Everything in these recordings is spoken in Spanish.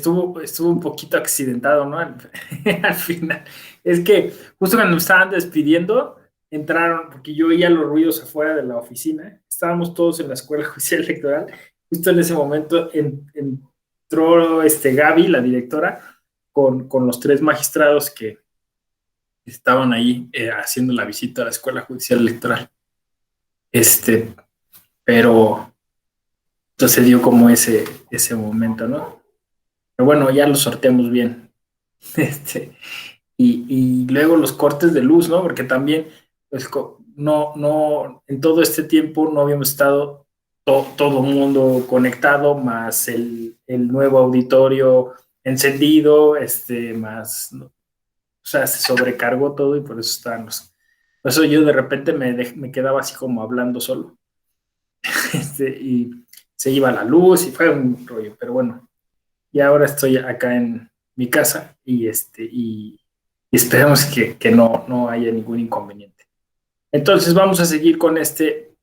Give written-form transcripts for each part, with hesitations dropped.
estuvo un poquito accidentado, ¿no? Al final. Es que justo cuando me estaban despidiendo, entraron, porque yo oía los ruidos afuera de la oficina, estábamos todos en la escuela judicial electoral, justo en ese momento entró Gaby, la directora, con los tres magistrados que estaban ahí haciendo la visita a la escuela judicial electoral. Este, pero entonces dio como ese momento, ¿no? Pero bueno, ya lo sorteamos bien. Este, y luego los cortes de luz, ¿no? Porque también, pues, no, en todo este tiempo no habíamos estado todo mundo conectado, más el nuevo auditorio encendido, más, ¿no? O sea, se sobrecargó todo y por eso estábamos. Por eso yo de repente me quedaba así como hablando solo. Y se iba la luz y fue un rollo, pero bueno, y ahora estoy acá en mi casa y esperamos que no haya ningún inconveniente. Entonces vamos a seguir con este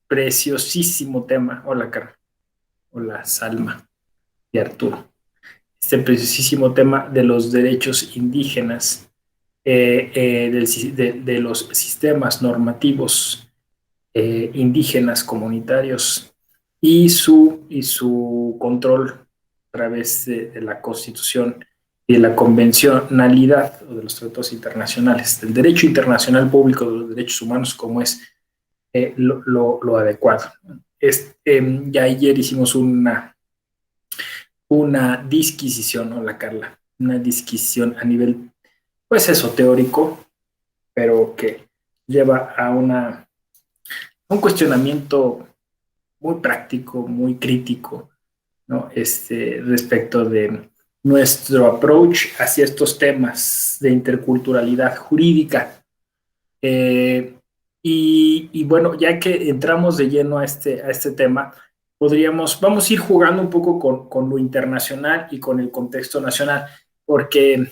preciosísimo tema. Hola, Carmen. Hola, Salma y Arturo. Este preciosísimo tema de los derechos indígenas, de los sistemas normativos indígenas comunitarios y su control a través de la Constitución y de la convencionalidad o de los tratados internacionales, del derecho internacional público de los derechos humanos, como es lo adecuado. Ya ayer hicimos una disquisición, hola Carla, una disquisición a nivel, pues eso, teórico, pero que lleva un cuestionamiento muy práctico, muy crítico, ¿no? Respecto de nuestro approach hacia estos temas de interculturalidad jurídica. Y bueno, ya que entramos de lleno a este tema, vamos a ir jugando un poco con lo internacional y con el contexto nacional, porque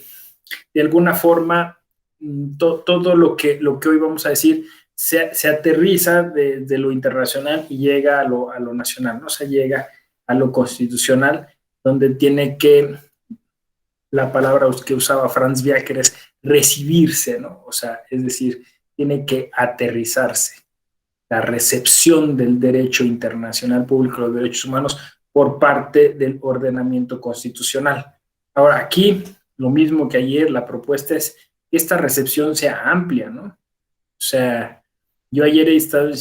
de alguna forma todo lo que hoy vamos a decir se aterriza de lo internacional y llega a lo nacional, ¿no? O sea, llega a lo constitucional, donde tiene que, la palabra que usaba Franz Biaker es recibirse, ¿no? O sea, es decir, tiene que aterrizarse la recepción del derecho internacional público de los derechos humanos por parte del ordenamiento constitucional. Ahora, aquí, lo mismo que ayer, la propuesta es que esta recepción sea amplia, ¿no? O sea, yo ayer estuve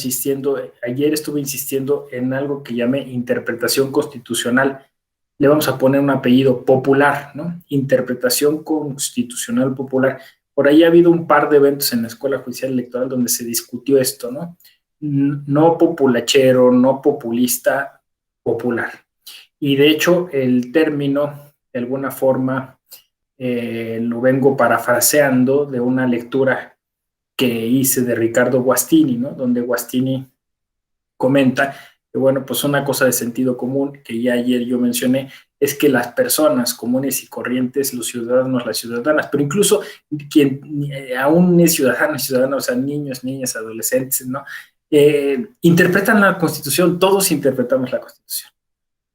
insistiendo en algo que llamé interpretación constitucional. Le vamos a poner un apellido popular, ¿no? Interpretación constitucional popular. Por ahí ha habido un par de eventos en la Escuela Judicial Electoral donde se discutió esto, ¿no? No populachero, no populista, popular. Y de hecho, el término, de alguna forma, lo vengo parafraseando de una lectura que hice de Ricardo Guastini, ¿no? Donde Guastini comenta que, bueno, pues una cosa de sentido común que ya ayer yo mencioné es que las personas comunes y corrientes, los ciudadanos, las ciudadanas, pero incluso quien aún es ciudadano, o sea, niños, niñas, adolescentes, ¿no? Interpretan la Constitución, todos interpretamos la Constitución,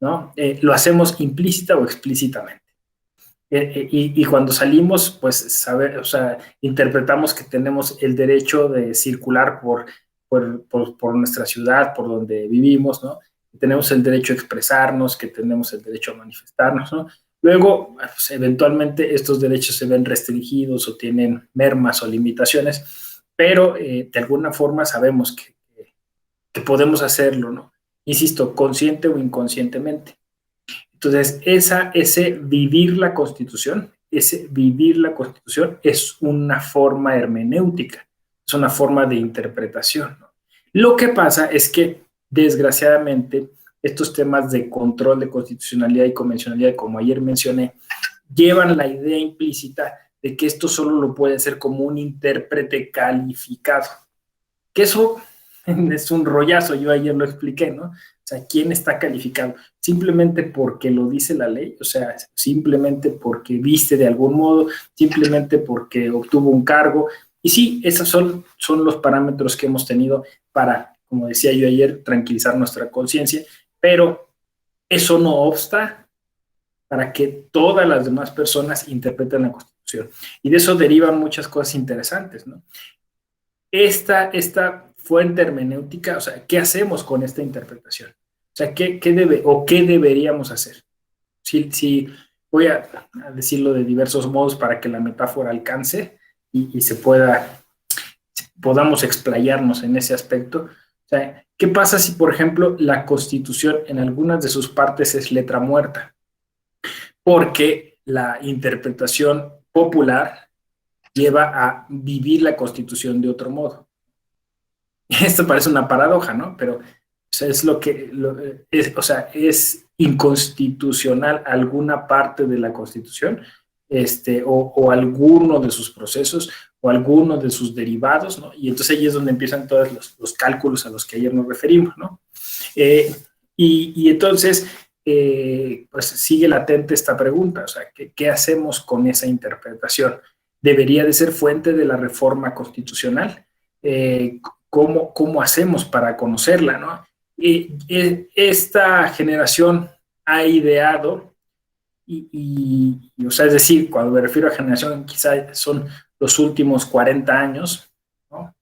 ¿no? Lo hacemos implícita o explícitamente. Y cuando salimos, pues, o sea, interpretamos que tenemos el derecho de circular por nuestra ciudad, por donde vivimos, ¿no? Que tenemos el derecho a expresarnos, que tenemos el derecho a manifestarnos, ¿no? Luego, pues, eventualmente estos derechos se ven restringidos o tienen mermas o limitaciones, pero de alguna forma sabemos que podemos hacerlo, ¿no? Insisto, consciente o inconscientemente. Entonces, ese vivir la Constitución es una forma hermenéutica, es una forma de interpretación, ¿no? Lo que pasa es que, desgraciadamente, estos temas de control de constitucionalidad y convencionalidad, como ayer mencioné, llevan la idea implícita de que esto solo lo puede hacer como un intérprete calificado, que eso es un rollazo, yo ayer lo expliqué, ¿no? O sea, ¿quién está calificado? Simplemente porque lo dice la ley, o sea, simplemente porque viste de algún modo, simplemente porque obtuvo un cargo. Y sí, esos son los parámetros que hemos tenido para, como decía yo ayer, tranquilizar nuestra conciencia, pero eso no obsta para que todas las demás personas interpreten la Constitución. Y de eso derivan muchas cosas interesantes, ¿no? Esta fuente hermenéutica, o sea, ¿qué hacemos con esta interpretación? O sea, ¿qué deberíamos hacer? Si voy a decirlo de diversos modos para que la metáfora alcance y podamos explayarnos en ese aspecto. O sea, ¿qué pasa si, por ejemplo, la Constitución en algunas de sus partes es letra muerta? Porque la interpretación popular lleva a vivir la Constitución de otro modo. Esto parece una paradoja, ¿no? Pero o sea, es inconstitucional alguna parte de la Constitución, o alguno de sus procesos, o alguno de sus derivados, ¿no? Y entonces ahí es donde empiezan todos los cálculos a los que ayer nos referimos, ¿no? Y entonces, pues sigue latente esta pregunta, o sea, ¿qué hacemos con esa interpretación? ¿Debería de ser fuente de la reforma constitucional? ¿Cómo hacemos para conocerla, ¿no? Esta generación ha ideado, o sea, es decir, cuando me refiero a generación, quizá son los últimos 40 años, ¿no?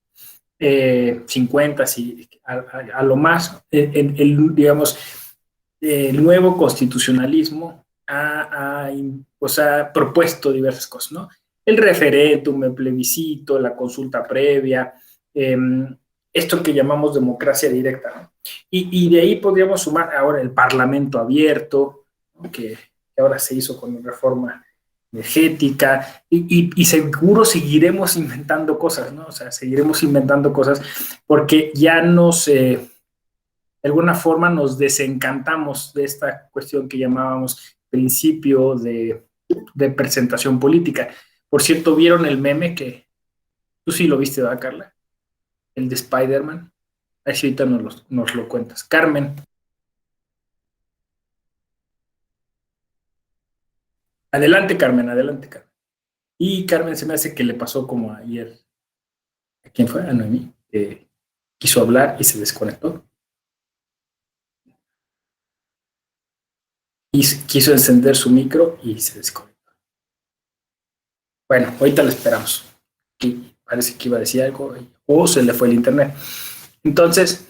50, si, a lo más, digamos, el nuevo constitucionalismo ha propuesto diversas cosas, ¿no? El referéndum, el plebiscito, la consulta previa, esto que llamamos democracia directa, ¿no? Y de ahí podríamos sumar ahora el parlamento abierto, ¿no? que ahora se hizo con la reforma energética, y seguro seguiremos inventando cosas, ¿no? O sea, seguiremos inventando cosas porque ya de alguna forma nos desencantamos de esta cuestión que llamábamos principio de presentación política. Por cierto, ¿vieron el meme que tú sí lo viste, ¿verdad, Carla? El de Spider-Man. Ahí sí ahorita nos lo cuentas. Carmen. Adelante, Carmen, adelante, Carmen. Y Carmen se me hace que le pasó como ayer. ¿A quién fue? A Noemí. Que quiso hablar y se desconectó. Y quiso encender su micro y se desconectó. Bueno, ahorita la esperamos. Y parece que iba a decir algo o se le fue el internet. Entonces,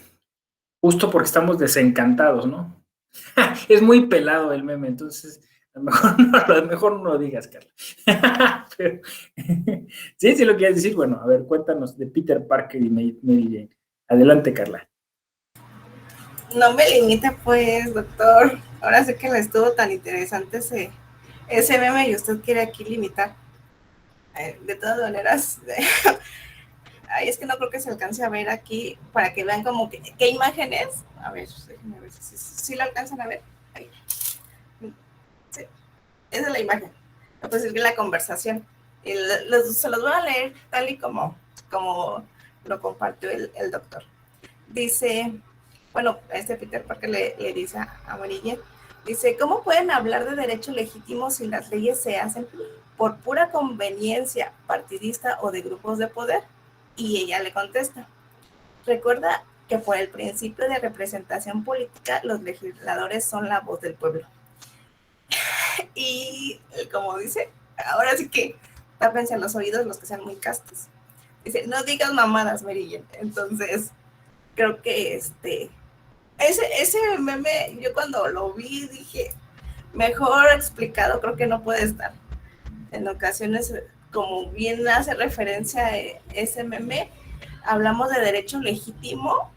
justo porque estamos desencantados, ¿no? Es muy pelado el meme, entonces a lo mejor no lo digas, Carla. Pero, sí lo quieres decir. Bueno, a ver, cuéntanos de Peter Parker y Mary Jane. Adelante, Carla. No me limite, pues, doctor. Ahora sé que le estuvo tan interesante ese meme y usted quiere aquí limitar. De todas maneras, ay, es que no creo que se alcance a ver aquí para que vean como qué imágenes. A ver, déjenme ver si lo alcanzan a ver. Ahí. Sí, esa es la imagen. Pues es la conversación. Y se los voy a leer tal y como lo compartió el doctor. Dice, bueno, Peter Parker le dice a Mary Jane, dice, ¿cómo pueden hablar de derecho legítimo si las leyes se hacen por pura conveniencia partidista o de grupos de poder? Y ella le contesta, recuerda que por el principio de representación política los legisladores son la voz del pueblo. Y como dice, ahora sí que tápense a los oídos los que sean muy castos. Dice, no digas mamadas, Mary Jane. Entonces, creo que ese meme, yo cuando lo vi dije, mejor explicado creo que no puede estar. En ocasiones, como bien hace referencia a ese meme, hablamos de derecho legítimo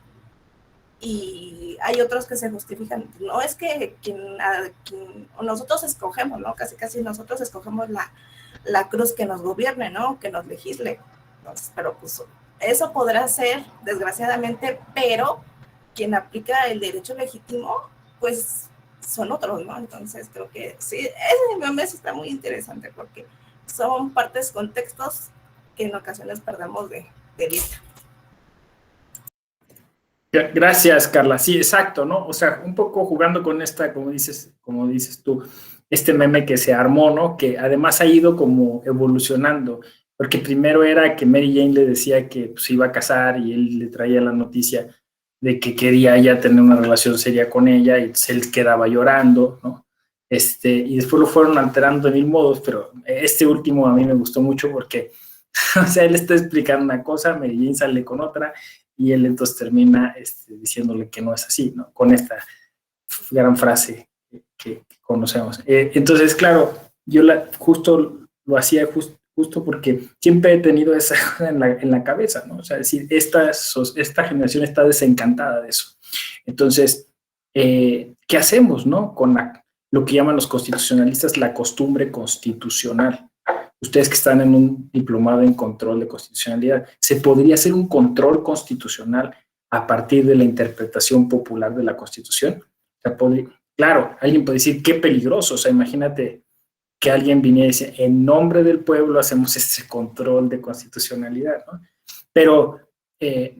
y hay otros que se justifican. No es que nosotros escogemos, ¿no? Casi nosotros escogemos la cruz que nos gobierne, ¿no? Que nos legisle. Entonces, pero pues eso podrá ser, desgraciadamente, pero quien aplica el derecho legítimo, pues son otros, ¿no? Entonces creo que sí, ese meme está muy interesante porque son partes, contextos que en ocasiones perdemos de vista. Gracias, Carla. Sí, exacto, ¿no? O sea, un poco jugando con esta, como dices tú, este meme que se armó, ¿no? Que además ha ido como evolucionando, porque primero era que Mary Jane le decía que se iba a casar y él le traía la noticia de que quería ya tener una relación seria con ella y entonces él quedaba llorando, ¿no? y después lo fueron alterando de mil modos, pero este último a mí me gustó mucho porque, o sea, él está explicando una cosa, Medellín sale con otra, y él entonces termina diciéndole que no es así, ¿no? Con esta gran frase que conocemos. Entonces, claro, yo justo lo hacía justo porque siempre he tenido esa cosa en la cabeza, ¿no? O sea, es decir, esta generación está desencantada de eso. Entonces, ¿qué hacemos, no? Con lo que llaman los constitucionalistas la costumbre constitucional. Ustedes que están en un diplomado en control de constitucionalidad, ¿se podría hacer un control constitucional a partir de la interpretación popular de la Constitución? O sea, claro, alguien puede decir, qué peligroso, o sea, imagínate que alguien viniera y dice, en nombre del pueblo hacemos este control de constitucionalidad, ¿no? Pero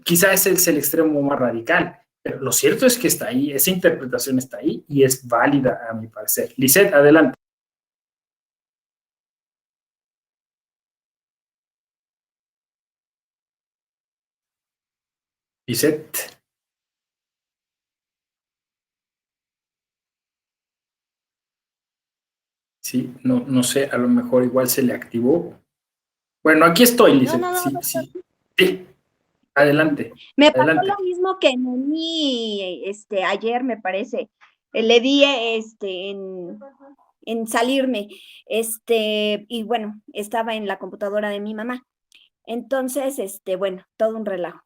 quizá ese es el extremo más radical, pero lo cierto es que está ahí, esa interpretación está ahí y es válida a mi parecer. Lisette, adelante. Lisette. Sí, no sé, a lo mejor igual se le activó. Bueno, aquí estoy, Lisette. No, Sí, sí. Sí, adelante. Me pasó adelante. lo mismo que Noemí, ayer, me parece. Le di en salirme. Y bueno, estaba en la computadora de mi mamá. Entonces, bueno, todo un relajo.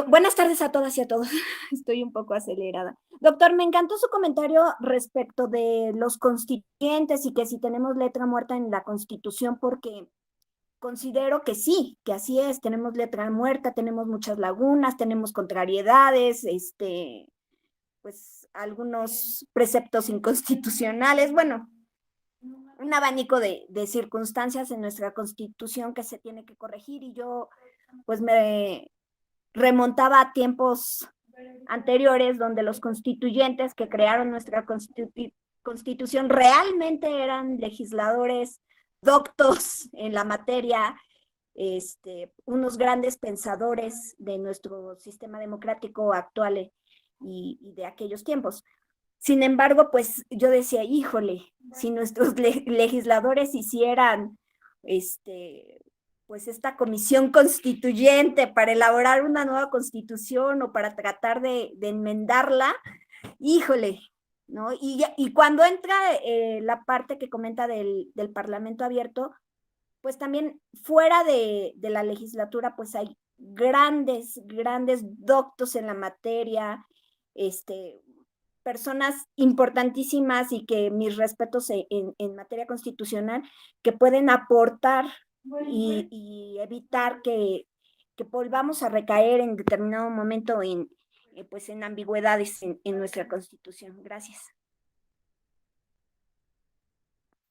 Buenas tardes a todas y a todos. Estoy un poco acelerada. Doctor, me encantó su comentario respecto de los constituyentes y que si tenemos letra muerta en la Constitución, porque considero que sí, que así es. Tenemos letra muerta, tenemos muchas lagunas, tenemos contrariedades, pues algunos preceptos inconstitucionales. Bueno, un abanico de circunstancias en nuestra Constitución que se tiene que corregir, y yo pues me remontaba a tiempos anteriores donde los constituyentes que crearon nuestra Constitución realmente eran legisladores doctos en la materia, unos grandes pensadores de nuestro sistema democrático actual y de aquellos tiempos. Sin embargo, pues yo decía, híjole, si nuestros legisladores hicieran pues esta comisión constituyente para elaborar una nueva constitución o para tratar de enmendarla, híjole, ¿no? Y cuando entra la parte que comenta del Parlamento abierto, pues también fuera de la legislatura, pues hay grandes doctos en la materia, personas importantísimas y que mis respetos en materia constitucional, que pueden aportar y evitar que volvamos a recaer en determinado momento pues en ambigüedades en nuestra Constitución. Gracias.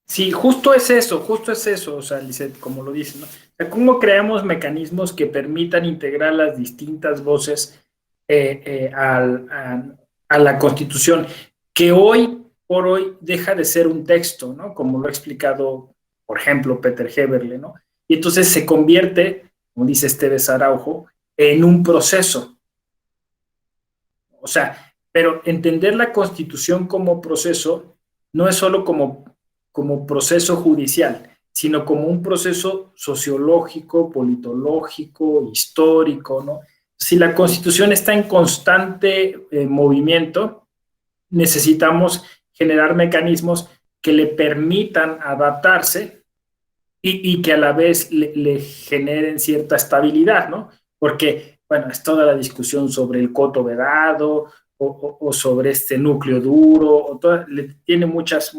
Sí, justo es eso, o sea, Lisette, como lo dices, ¿no? O sea, ¿cómo creamos mecanismos que permitan integrar las distintas voces a la Constitución, que hoy por hoy deja de ser un texto, ¿no? Como lo ha explicado, por ejemplo, Peter Heberle, ¿no? Y entonces se convierte, como dice Esteves Araujo, en un proceso. O sea, pero entender la Constitución como proceso no es solo como proceso judicial, sino como un proceso sociológico, politológico, histórico, ¿no? Si la Constitución está en constante movimiento, necesitamos generar mecanismos que le permitan adaptarse y que a la vez le generen cierta estabilidad, ¿no? Porque, bueno, es toda la discusión sobre el coto vedado o sobre este núcleo duro, tiene muchas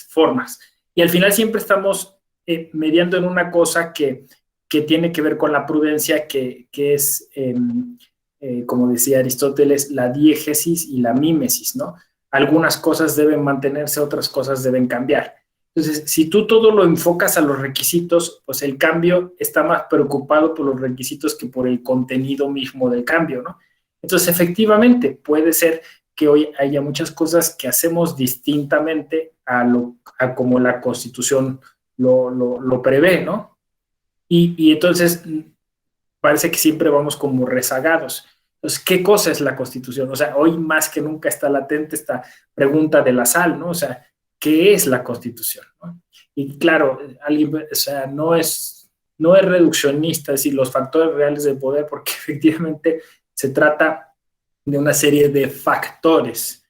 formas. Y al final siempre estamos mediando en una cosa que tiene que ver con la prudencia, que es, como decía Aristóteles, la diégesis y la mímesis, ¿no? Algunas cosas deben mantenerse, otras cosas deben cambiar. Entonces, si tú todo lo enfocas a los requisitos, pues el cambio está más preocupado por los requisitos que por el contenido mismo del cambio, ¿no? Entonces, efectivamente, puede ser que hoy haya muchas cosas que hacemos distintamente a como la Constitución lo prevé, ¿no? Y entonces parece que siempre vamos como rezagados. Entonces, ¿qué cosa es la Constitución? O sea, hoy más que nunca está latente esta pregunta de la sal, ¿no? O sea, ¿qué es la Constitución? ¿No? Y claro, alguien, o sea, no es reduccionista, es decir, los factores reales del poder, porque efectivamente se trata de una serie de factores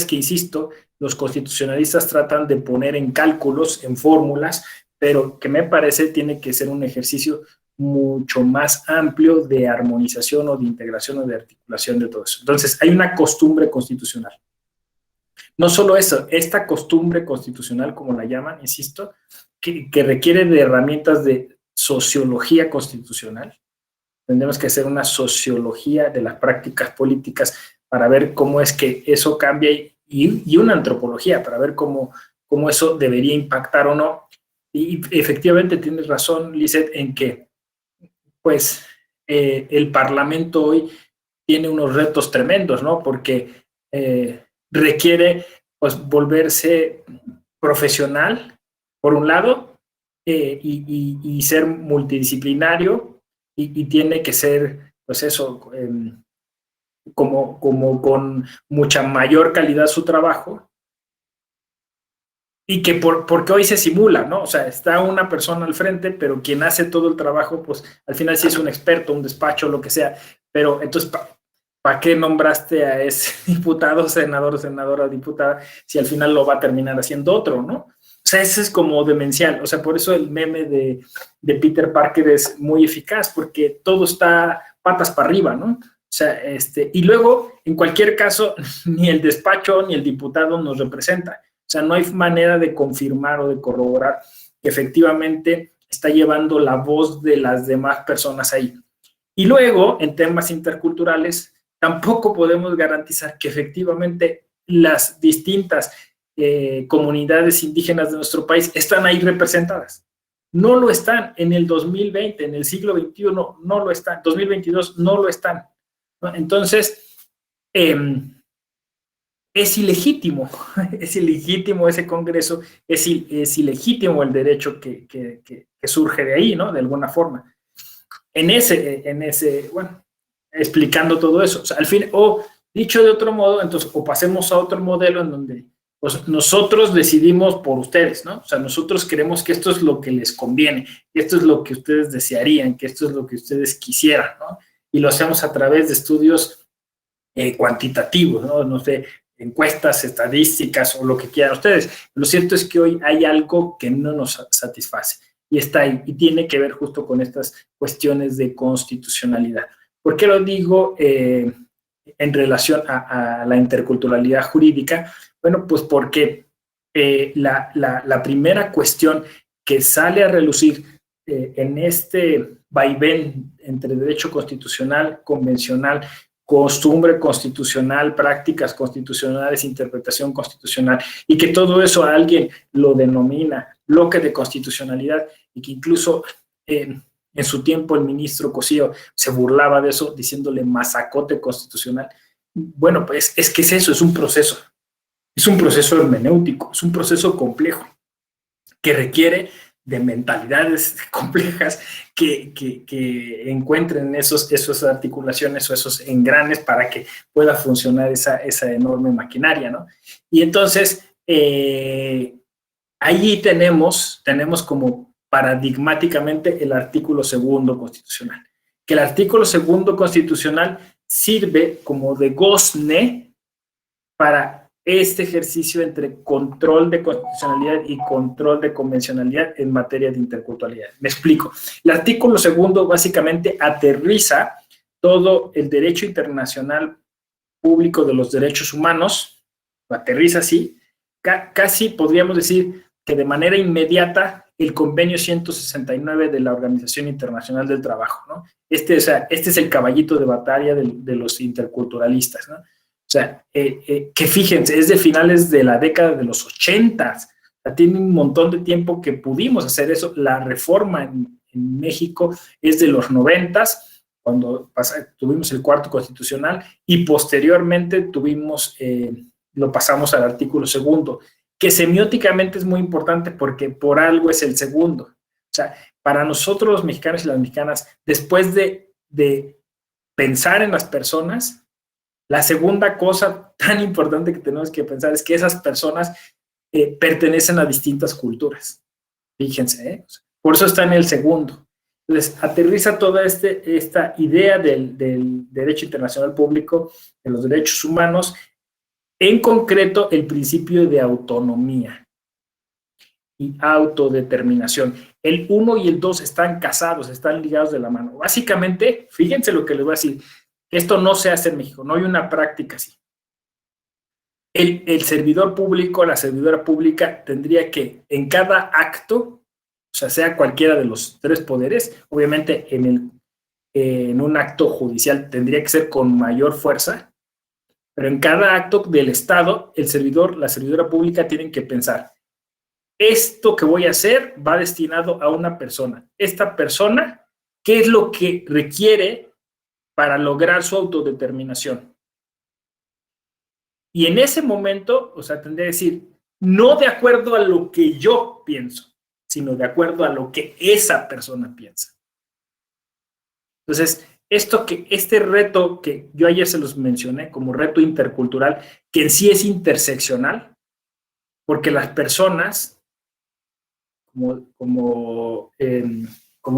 que, insisto, los constitucionalistas tratan de poner en cálculos, en fórmulas, pero que me parece tiene que ser un ejercicio mucho más amplio de armonización o de integración o de articulación de todo eso. Entonces, hay una costumbre constitucional. No solo eso, esta costumbre constitucional, como la llaman, insisto, que requiere de herramientas de sociología constitucional. Tendremos que hacer una sociología de las prácticas políticas para ver cómo es que eso cambia y una antropología para ver cómo eso debería impactar o no. Y efectivamente tienes razón, Lizeth, en que pues el Parlamento hoy tiene unos retos tremendos, ¿no? Porque requiere pues volverse profesional, por un lado, y ser multidisciplinario, y tiene que ser, pues eso, como con mucha mayor calidad su trabajo, y que porque hoy se simula, ¿no? O sea, está una persona al frente, pero quien hace todo el trabajo, pues al final sí es un experto, un despacho, lo que sea, pero entonces, ¿para qué nombraste a ese diputado, senador, senadora, diputada, si al final lo va a terminar haciendo otro, ¿no? O sea, eso es como demencial. O sea, por eso el meme de Peter Parker es muy eficaz, porque todo está patas para arriba, ¿no? O sea, y luego, en cualquier caso, ni el despacho ni el diputado nos representa. O sea, no hay manera de confirmar o de corroborar que efectivamente está llevando la voz de las demás personas ahí. Y luego, en temas interculturales, tampoco podemos garantizar que efectivamente las distintas comunidades indígenas de nuestro país están ahí representadas. No lo están en el 2020, en el siglo XXI, no lo están, 2022 no lo están, ¿no? Entonces, es ilegítimo ese Congreso, es ilegítimo el derecho que surge de ahí, ¿no? De alguna forma. Bueno, explicando todo eso. O sea, al fin, dicho de otro modo, entonces, o pasemos a otro modelo en donde pues, nosotros decidimos por ustedes, ¿no? O sea, nosotros creemos que esto es lo que les conviene, que esto es lo que ustedes desearían, que esto es lo que ustedes quisieran, ¿no? Y lo hacemos a través de estudios cuantitativos, ¿no? No sé, encuestas, estadísticas o lo que quieran ustedes. Lo cierto es que hoy hay algo que no nos satisface y está ahí y tiene que ver justo con estas cuestiones de constitucionalidad. ¿Por qué lo digo en relación a la interculturalidad jurídica? Bueno, pues porque la primera cuestión que sale a relucir en este vaivén entre derecho constitucional, convencional, costumbre constitucional, prácticas constitucionales, interpretación constitucional, y que todo eso a alguien lo denomina bloque de constitucionalidad, y que incluso en su tiempo el ministro Cosío se burlaba de eso, diciéndole mazacote constitucional. Bueno, pues es que es eso, es un proceso hermenéutico, es un proceso complejo, que requiere de mentalidades complejas que encuentren esas articulaciones o esos engranes para que pueda funcionar esa enorme maquinaria, ¿no? Y entonces, allí tenemos como paradigmáticamente el artículo 2 constitucional, que el artículo 2 constitucional sirve como de gozne para este ejercicio entre control de constitucionalidad y control de convencionalidad en materia de interculturalidad. Me explico. El artículo 2 básicamente aterriza todo el derecho internacional público de los derechos humanos, lo aterriza así, casi podríamos decir que de manera inmediata el convenio 169 de la Organización Internacional del Trabajo, ¿no? Este es el caballito de batalla de los interculturalistas, ¿no? O sea, que fíjense, es de finales de la década de los 80, o sea, tiene un montón de tiempo que pudimos hacer eso. La reforma en México es de los 90, cuando tuvimos el cuarto constitucional, y posteriormente lo pasamos al artículo 2, que semióticamente es muy importante porque por algo es el segundo. O sea, para nosotros los mexicanos y las mexicanas, después de pensar en las personas. La segunda cosa tan importante que tenemos que pensar es que esas personas pertenecen a distintas culturas. Fíjense, ¿eh? Por eso está en el segundo. Entonces, aterriza toda esta idea del derecho internacional público, de los derechos humanos, en concreto el principio de autonomía y autodeterminación. El 1 y el 2 están casados, están ligados de la mano. Básicamente, fíjense lo que les voy a decir, esto no se hace en México, no hay una práctica así. El servidor público, la servidora pública, tendría que en cada acto, o sea cualquiera de los tres poderes, obviamente en un acto judicial tendría que ser con mayor fuerza, pero en cada acto del Estado, el servidor, la servidora pública tienen que pensar, esto que voy a hacer va destinado a una persona. Esta persona, ¿qué es lo que requiere para lograr su autodeterminación? Y en ese momento, o sea, tendría que decir, no de acuerdo a lo que yo pienso, sino de acuerdo a lo que esa persona piensa. Entonces, este reto que yo ayer se los mencioné como reto intercultural, que en sí es interseccional, porque las personas, como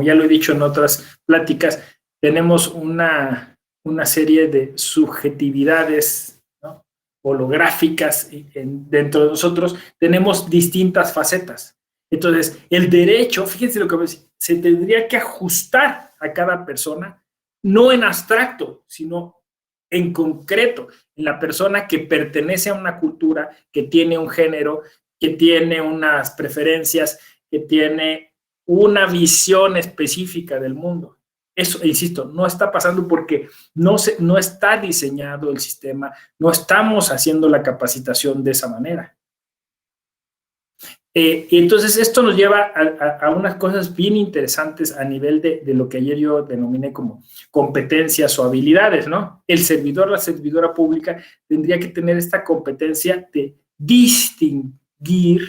ya lo he dicho en otras pláticas, tenemos una serie de subjetividades, ¿no?, holográficas dentro de nosotros, tenemos distintas facetas. Entonces, el derecho, fíjense lo que voy a decir, se tendría que ajustar a cada persona, no en abstracto, sino en concreto, en la persona que pertenece a una cultura, que tiene un género, que tiene unas preferencias, que tiene una visión específica del mundo. Eso, insisto, no está pasando porque no está diseñado el sistema, no estamos haciendo la capacitación de esa manera. Y entonces esto nos lleva a unas cosas bien interesantes a nivel de lo que ayer yo denominé como competencias o habilidades, ¿no? El servidor, la servidora pública tendría que tener esta competencia de distinguir,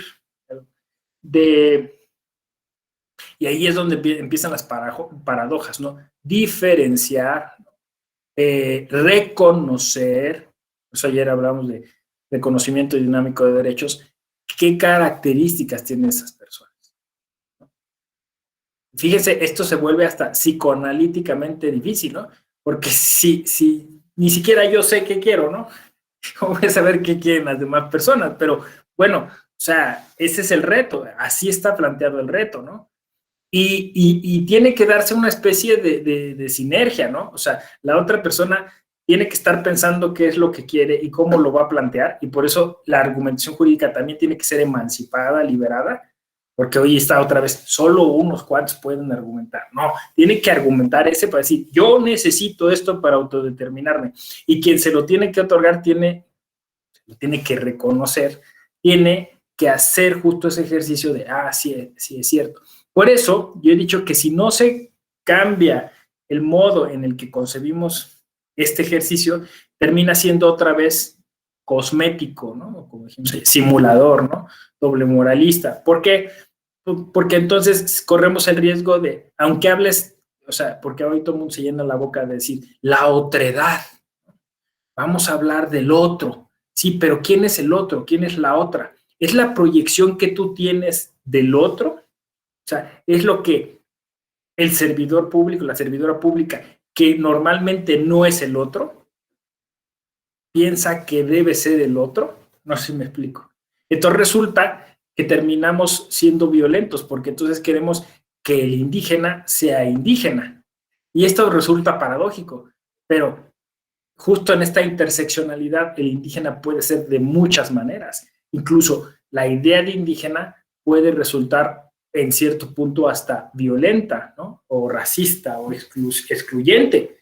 y ahí es donde empiezan las paradojas, ¿no? Diferenciar, reconocer, eso ayer hablamos de reconocimiento dinámico de derechos, ¿qué características tienen esas personas? Fíjense, esto se vuelve hasta psicoanalíticamente difícil, ¿no? Porque si ni siquiera yo sé qué quiero, ¿no? ¿Cómo voy a saber qué quieren las demás personas? Pero bueno, o sea, ese es el reto, así está planteado el reto, ¿no? Y tiene que darse una especie de sinergia, ¿no? O sea, la otra persona tiene que estar pensando qué es lo que quiere y cómo lo va a plantear, y por eso la argumentación jurídica también tiene que ser emancipada, liberada, porque hoy está otra vez, solo unos cuantos pueden argumentar. No, tiene que argumentar ese para decir, yo necesito esto para autodeterminarme, y quien se lo tiene que otorgar lo tiene que reconocer, tiene que hacer justo ese ejercicio de, sí es cierto. Por eso yo he dicho que si no se cambia el modo en el que concebimos este ejercicio, termina siendo otra vez cosmético, ¿no? Como dijimos, simulador, ¿no? Doble moralista. ¿Por qué? Porque entonces corremos el riesgo de, aunque hables, o sea, porque hoy todo el mundo se llena la boca de decir, la otredad. Vamos a hablar del otro. Sí, pero ¿quién es el otro? ¿Quién es la otra? ¿Es la proyección que tú tienes del otro? O sea, es lo que el servidor público, la servidora pública, que normalmente no es el otro, piensa que debe ser el otro. No sé si me explico. Entonces resulta que terminamos siendo violentos, porque entonces queremos que el indígena sea indígena. Y esto resulta paradójico, pero justo en esta interseccionalidad el indígena puede ser de muchas maneras. Incluso la idea de indígena puede resultar en cierto punto hasta violenta, ¿no? O racista o excluyente.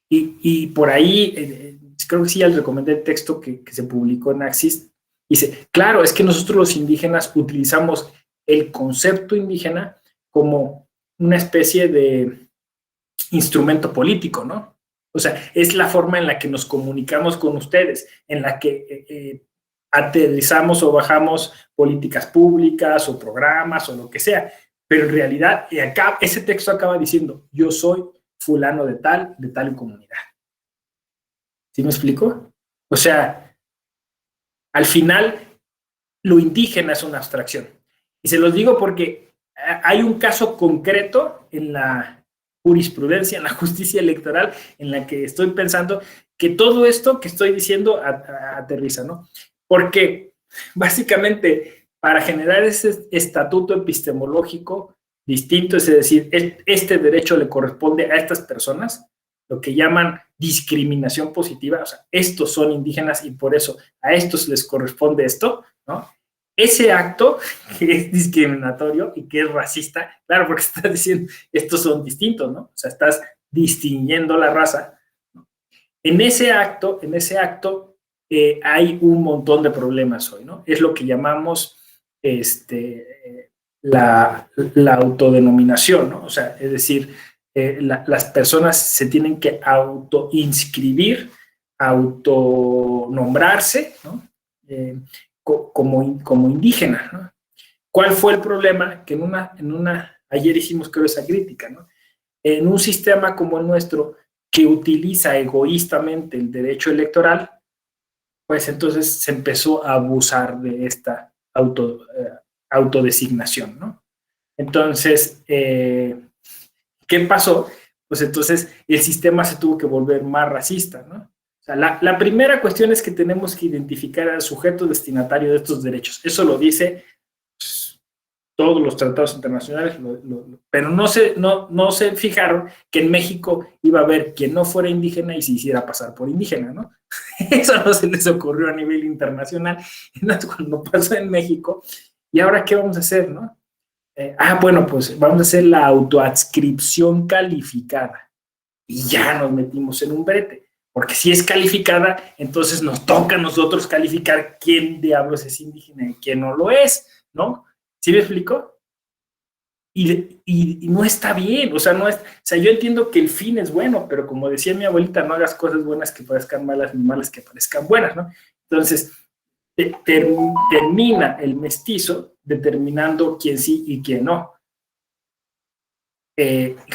Y por ahí, creo que sí, ya les recomendé el texto que se publicó en Axis. Dice, claro, es que nosotros los indígenas utilizamos el concepto indígena como una especie de instrumento político, ¿no? O sea, es la forma en la que nos comunicamos con ustedes, en la que aterrizamos o bajamos políticas públicas o programas o lo que sea. Pero en realidad, ese texto acaba diciendo, yo soy fulano de tal comunidad. ¿Sí me explico? O sea, al final, lo indígena es una abstracción. Y se los digo porque hay un caso concreto en la jurisprudencia, en la justicia electoral, en la que estoy pensando que todo esto que estoy diciendo aterriza, ¿no? Porque básicamente para generar ese estatuto epistemológico distinto, es decir, este derecho le corresponde a estas personas, lo que llaman discriminación positiva, o sea, estos son indígenas y por eso a estos les corresponde esto, ¿no? Ese acto que es discriminatorio y que es racista, claro, porque estás diciendo, estos son distintos, ¿no? O sea, estás distinguiendo la raza, ¿no? En ese acto hay un montón de problemas hoy, ¿no? Es lo que llamamos la autodenominación, ¿no? O sea, es decir, las personas se tienen que autoinscribir, autonombrarse, ¿no? Como indígena, ¿no? ¿Cuál fue el problema? Que ayer hicimos creo esa crítica, ¿no? En un sistema como el nuestro, que utiliza egoístamente el derecho electoral, pues entonces se empezó a abusar de esta autodesignación, ¿no? Entonces, ¿qué pasó? Pues entonces el sistema se tuvo que volver más racista, ¿no? O sea, la primera cuestión es que tenemos que identificar al sujeto destinatario de estos derechos. Eso lo dice todos los tratados internacionales, pero no se fijaron que en México iba a haber quien no fuera indígena y se hiciera pasar por indígena, ¿no? Eso no se les ocurrió a nivel internacional. Entonces, cuando pasó en México, ¿y ahora qué vamos a hacer, no? Bueno, pues vamos a hacer la autoadscripción calificada. Y ya nos metimos en un brete. Porque si es calificada, entonces nos toca a nosotros calificar quién diablos es indígena y quién no lo es, ¿no? ¿Sí me explico? Y no está bien, o sea, yo entiendo que el fin es bueno, pero como decía mi abuelita, no hagas cosas buenas que parezcan malas, ni malas que parezcan buenas, ¿no? Entonces, termina el mestizo determinando quién sí y quién no.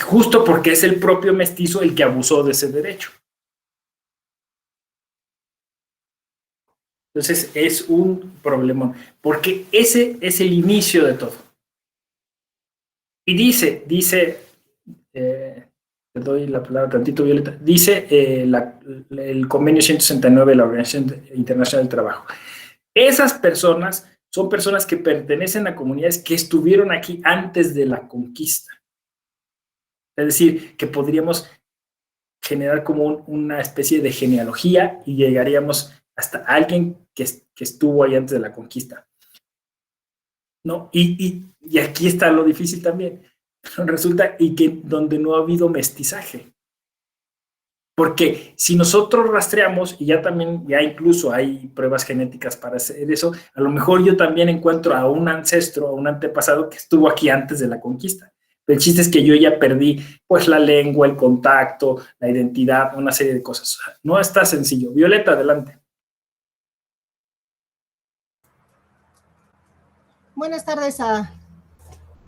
Justo porque es el propio mestizo el que abusó de ese derecho. Entonces es un problemón, porque ese es el inicio de todo. Y dice, te doy la palabra tantito, Violeta, dice el convenio 169 de la Organización Internacional del Trabajo. Esas personas son personas que pertenecen a comunidades que estuvieron aquí antes de la conquista. Es decir, que podríamos generar como una especie de genealogía y llegaríamos hasta alguien que estuvo ahí antes de la conquista, ¿no? Y aquí está lo difícil también. Resulta y que donde no ha habido mestizaje. Porque si nosotros rastreamos, y ya incluso hay pruebas genéticas para hacer eso, a lo mejor yo también encuentro a un ancestro, a un antepasado que estuvo aquí antes de la conquista. El chiste es que yo ya perdí pues la lengua, el contacto, la identidad, una serie de cosas. No está sencillo. Violeta, adelante. Buenas tardes a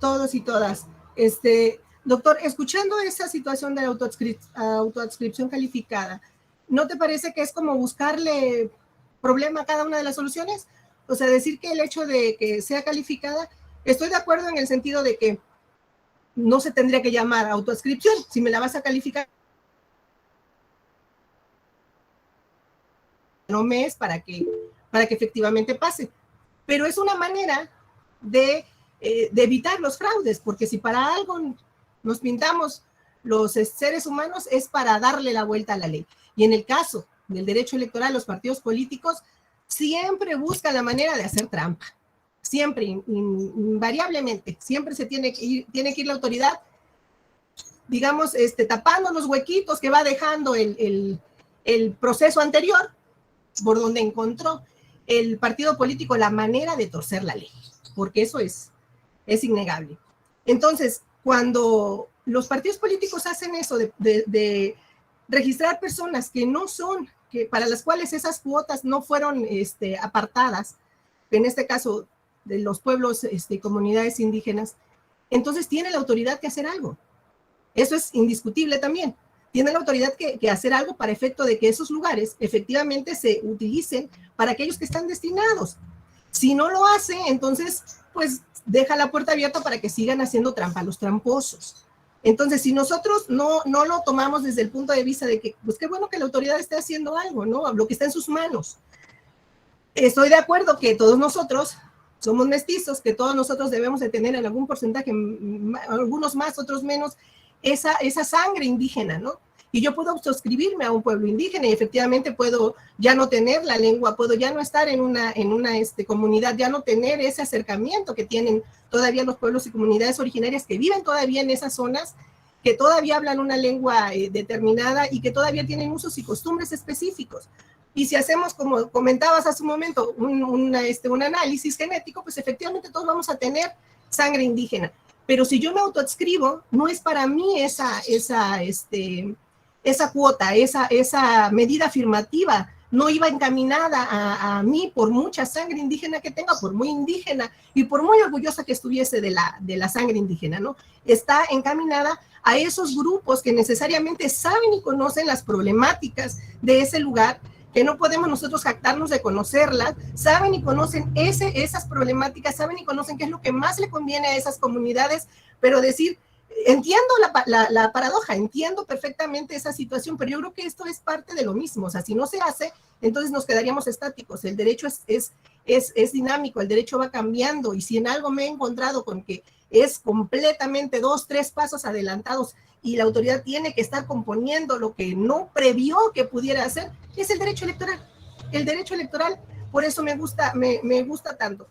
todos y todas. Doctor, escuchando esa situación de la autoadscripción calificada, ¿no te parece que es como buscarle problema a cada una de las soluciones? O sea, decir que el hecho de que sea calificada, estoy de acuerdo en el sentido de que no se tendría que llamar autoadscripción. Si me la vas a calificar, no me es para que efectivamente pase. Pero es una manera de evitar los fraudes, porque si para algo nos pintamos los seres humanos es para darle la vuelta a la ley. Y en el caso del derecho electoral, los partidos políticos siempre buscan la manera de hacer trampa. Siempre, invariablemente, siempre se tiene que ir la autoridad, digamos, tapando los huequitos que va dejando el proceso anterior, por donde encontró el partido político la manera de torcer la ley, porque eso es innegable. Entonces, cuando los partidos políticos hacen eso de registrar personas que no son, que para las cuales esas cuotas no fueron apartadas, en este caso de los pueblos y comunidades indígenas, entonces tiene la autoridad que hacer algo. Eso es indiscutible también. Tiene la autoridad que hacer algo para efecto de que esos lugares efectivamente se utilicen para aquellos que están destinados. Si no lo hace, entonces, pues deja la puerta abierta para que sigan haciendo trampa los tramposos. Entonces, si nosotros no lo tomamos desde el punto de vista de que, pues qué bueno que la autoridad esté haciendo algo, ¿no? Lo que está en sus manos. Estoy de acuerdo que todos nosotros somos mestizos, que todos nosotros debemos de tener en algún porcentaje, algunos más, otros menos, esa sangre indígena, ¿no? Y yo puedo suscribirme a un pueblo indígena y efectivamente puedo ya no tener la lengua, puedo ya no estar en una comunidad, ya no tener ese acercamiento que tienen todavía los pueblos y comunidades originarias que viven todavía en esas zonas, que todavía hablan una lengua determinada y que todavía tienen usos y costumbres específicos. Y si hacemos, como comentabas hace un momento, un análisis genético, pues efectivamente todos vamos a tener sangre indígena. Pero si yo me autoadscribo, no es para mí esa cuota, esa medida afirmativa, no iba encaminada a mí por mucha sangre indígena que tenga, por muy indígena y por muy orgullosa que estuviese de la sangre indígena, ¿no? Está encaminada a esos grupos que necesariamente saben y conocen las problemáticas de ese lugar, que no podemos nosotros jactarnos de conocerlas, saben y conocen esas problemáticas, saben y conocen qué es lo que más le conviene a esas comunidades, pero decir, entiendo la paradoja, entiendo perfectamente esa situación, pero yo creo que esto es parte de lo mismo. O sea, si no se hace, entonces nos quedaríamos estáticos. El derecho es dinámico, el derecho va cambiando, y si en algo me he encontrado con que es completamente 2, 3 pasos adelantados y la autoridad tiene que estar componiendo lo que no previó que pudiera hacer, es el derecho electoral. El derecho electoral, por eso me gusta tanto.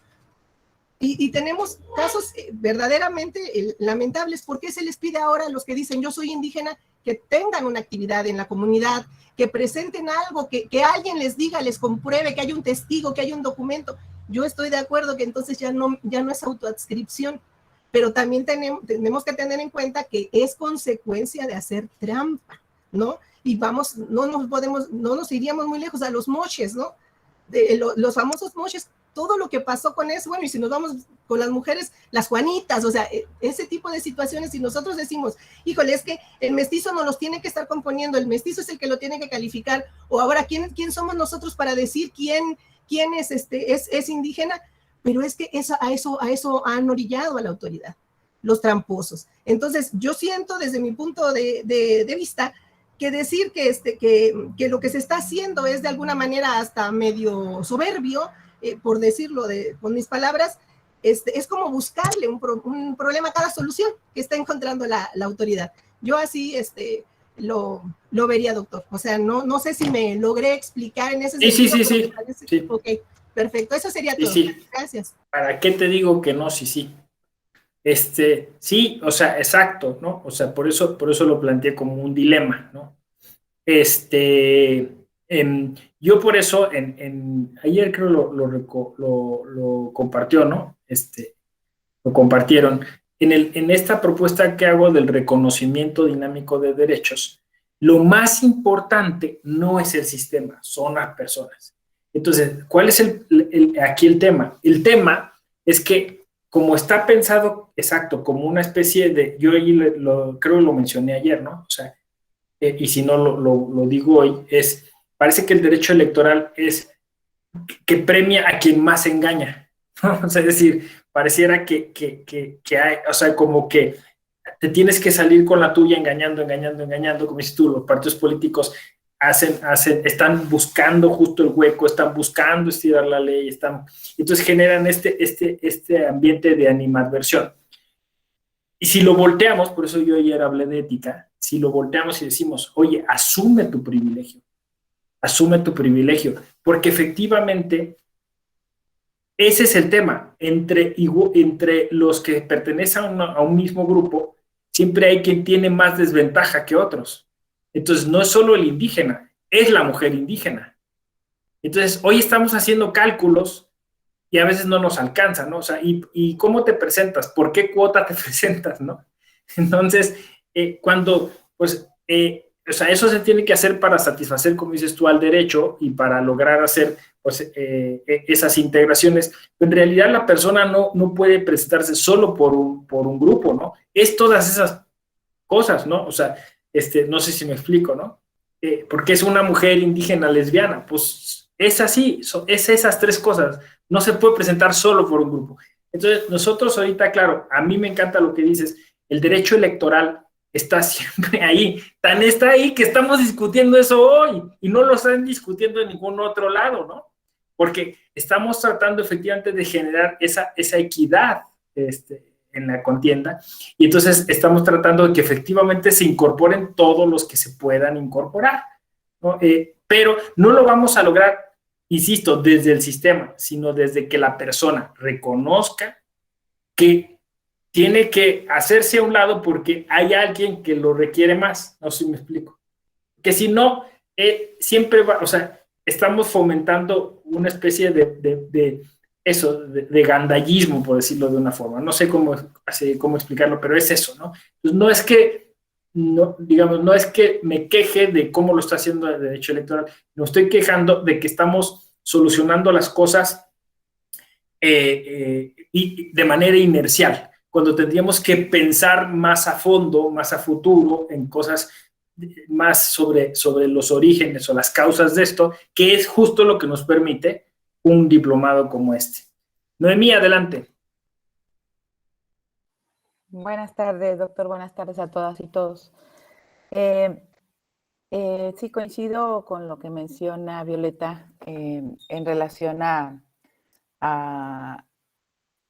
Y tenemos casos verdaderamente lamentables. ¿Por qué se les pide ahora a los que dicen yo soy indígena que tengan una actividad en la comunidad, que presenten algo, que alguien les diga, les compruebe, que haya un testigo, que haya un documento? Yo estoy de acuerdo que entonces ya no es autoadscripción, pero también tenemos que tener en cuenta que es consecuencia de hacer trampa, ¿no? Y no nos iríamos muy lejos a los moches, ¿no? Los famosos moches, todo lo que pasó con eso. Bueno, y si nos vamos con las mujeres, las Juanitas, o sea, ese tipo de situaciones, si nosotros decimos, híjole, es que el mestizo no los tiene que estar componiendo, el mestizo es el que lo tiene que calificar, o ahora, ¿quién somos nosotros para decir quién es indígena? Pero es que a eso han orillado a la autoridad, los tramposos. Entonces, yo siento desde mi punto de vista que decir que lo que se está haciendo es de alguna manera hasta medio soberbio, por decirlo con mis palabras, es como buscarle un problema a cada solución que está encontrando la autoridad. Yo así lo vería, doctor. O sea, no sé si me logré explicar en ese sentido. Sí. Ok, perfecto. Eso sería todo. Sí. Gracias. ¿Para qué te digo que no? Sí. Sí, o sea, exacto, ¿no? O sea, por eso lo planteé como un dilema, ¿no? Yo por eso, ayer creo lo compartió, ¿no? Lo compartieron. En esta propuesta que hago del reconocimiento dinámico de derechos, lo más importante no es el sistema, son las personas. Entonces, ¿cuál es aquí el tema? El tema es que como está pensado, exacto, como una especie de, yo ahí creo que lo mencioné ayer, ¿no? O sea, y si no lo digo hoy, parece que el derecho electoral es que premia a quien más engaña, ¿no? O sea, es decir, pareciera que hay, o sea, como que te tienes que salir con la tuya engañando, como dices tú, los partidos políticos están buscando justo el hueco, están buscando estirar la ley, entonces generan este ambiente de animadversión. Y si lo volteamos, por eso yo ayer hablé de ética, si lo volteamos y decimos, oye, asume tu privilegio, porque efectivamente ese es el tema, entre los que pertenecen a un mismo grupo, siempre hay quien tiene más desventaja que otros. Entonces no es solo el indígena, es la mujer indígena. Entonces hoy estamos haciendo cálculos y a veces no nos alcanza, ¿no? O sea, ¿y cómo te presentas? ¿Por qué cuota te presentas, no? Entonces, o sea, eso se tiene que hacer para satisfacer, como dices tú, al derecho y para lograr hacer, pues, esas integraciones. En realidad, la persona no puede presentarse solo por un grupo, ¿no? Es todas esas cosas, ¿no? O sea, no sé si me explico, ¿no? Porque es una mujer indígena lesbiana, pues es así, es esas tres cosas, no se puede presentar solo por un grupo. Entonces, nosotros ahorita, claro, a mí me encanta lo que dices, el derecho electoral está siempre ahí, tan está ahí que estamos discutiendo eso hoy y no lo están discutiendo en ningún otro lado, ¿no? Porque estamos tratando efectivamente de generar esa equidad en la contienda y entonces estamos tratando de que efectivamente se incorporen todos los que se puedan incorporar, ¿no? Pero no lo vamos a lograr, insisto, desde el sistema, sino desde que la persona reconozca que tiene que hacerse a un lado porque hay alguien que lo requiere más, no sé si me explico. Que si no, siempre va, o sea, estamos fomentando una especie de eso, de gandallismo, por decirlo de una forma. No sé cómo explicarlo, pero es eso, ¿no? Pues no es que, no, digamos, no es que me queje de cómo lo está haciendo el derecho electoral, no estoy quejando de que estamos solucionando las cosas y de manera inercial, cuando tendríamos que pensar más a fondo, más a futuro, en cosas más sobre los orígenes o las causas de esto, que es justo lo que nos permite un diplomado como este. Noemí, adelante. Buenas tardes, doctor. Buenas tardes a todas y todos. Sí, coincido con lo que menciona Violeta en relación a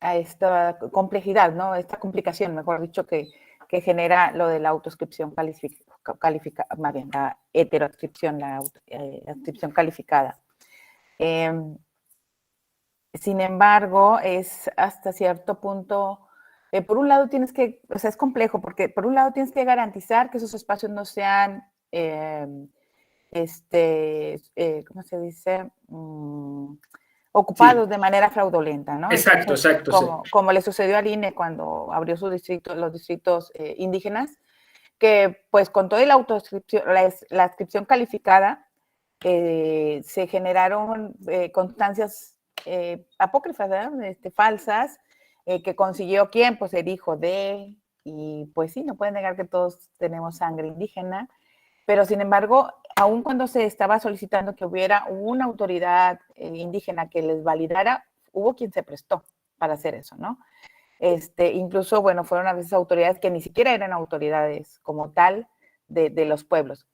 esta complejidad, ¿no? Esta complicación, mejor dicho, que genera lo de la autoscripción calificada, más bien la heteroadscripción, la adscripción calificada. Sin embargo, es hasta cierto punto, por un lado tienes que, o sea, es complejo porque por un lado tienes que garantizar que esos espacios no sean, ¿cómo se dice? Ocupados de manera fraudulenta, ¿no? Exacto, entonces, exacto. como le sucedió al INE cuando abrió su distrito, los distritos indígenas, que pues con toda la autoscripción, la adscripción calificada, se generaron constancias apócrifas, falsas, que consiguió quién, pues el hijo de, y pues sí, no pueden negar que todos tenemos sangre indígena, pero sin embargo, aun cuando se estaba solicitando que hubiera una autoridad indígena que les validara, hubo quien se prestó para hacer eso, ¿no? Incluso, bueno, fueron a veces autoridades que ni siquiera eran autoridades como tal de los pueblos.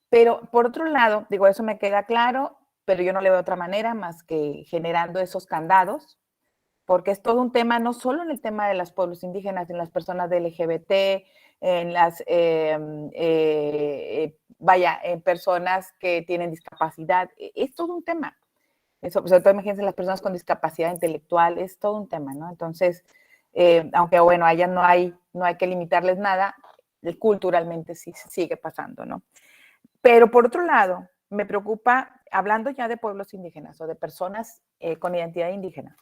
Pero por otro lado, digo, eso me queda claro, pero yo no le veo otra manera más que generando esos candados, porque es todo un tema, no solo en el tema de los pueblos indígenas, en las personas de LGBT, en las, en personas que tienen discapacidad, es todo un tema. Eso, sobre todo imagínense las personas con discapacidad intelectual, es todo un tema, ¿no? Entonces, aunque bueno, a ellas no hay que limitarles nada, culturalmente sí sigue pasando, ¿no? Pero por otro lado, me preocupa, hablando ya de pueblos indígenas o de personas con identidad indígena,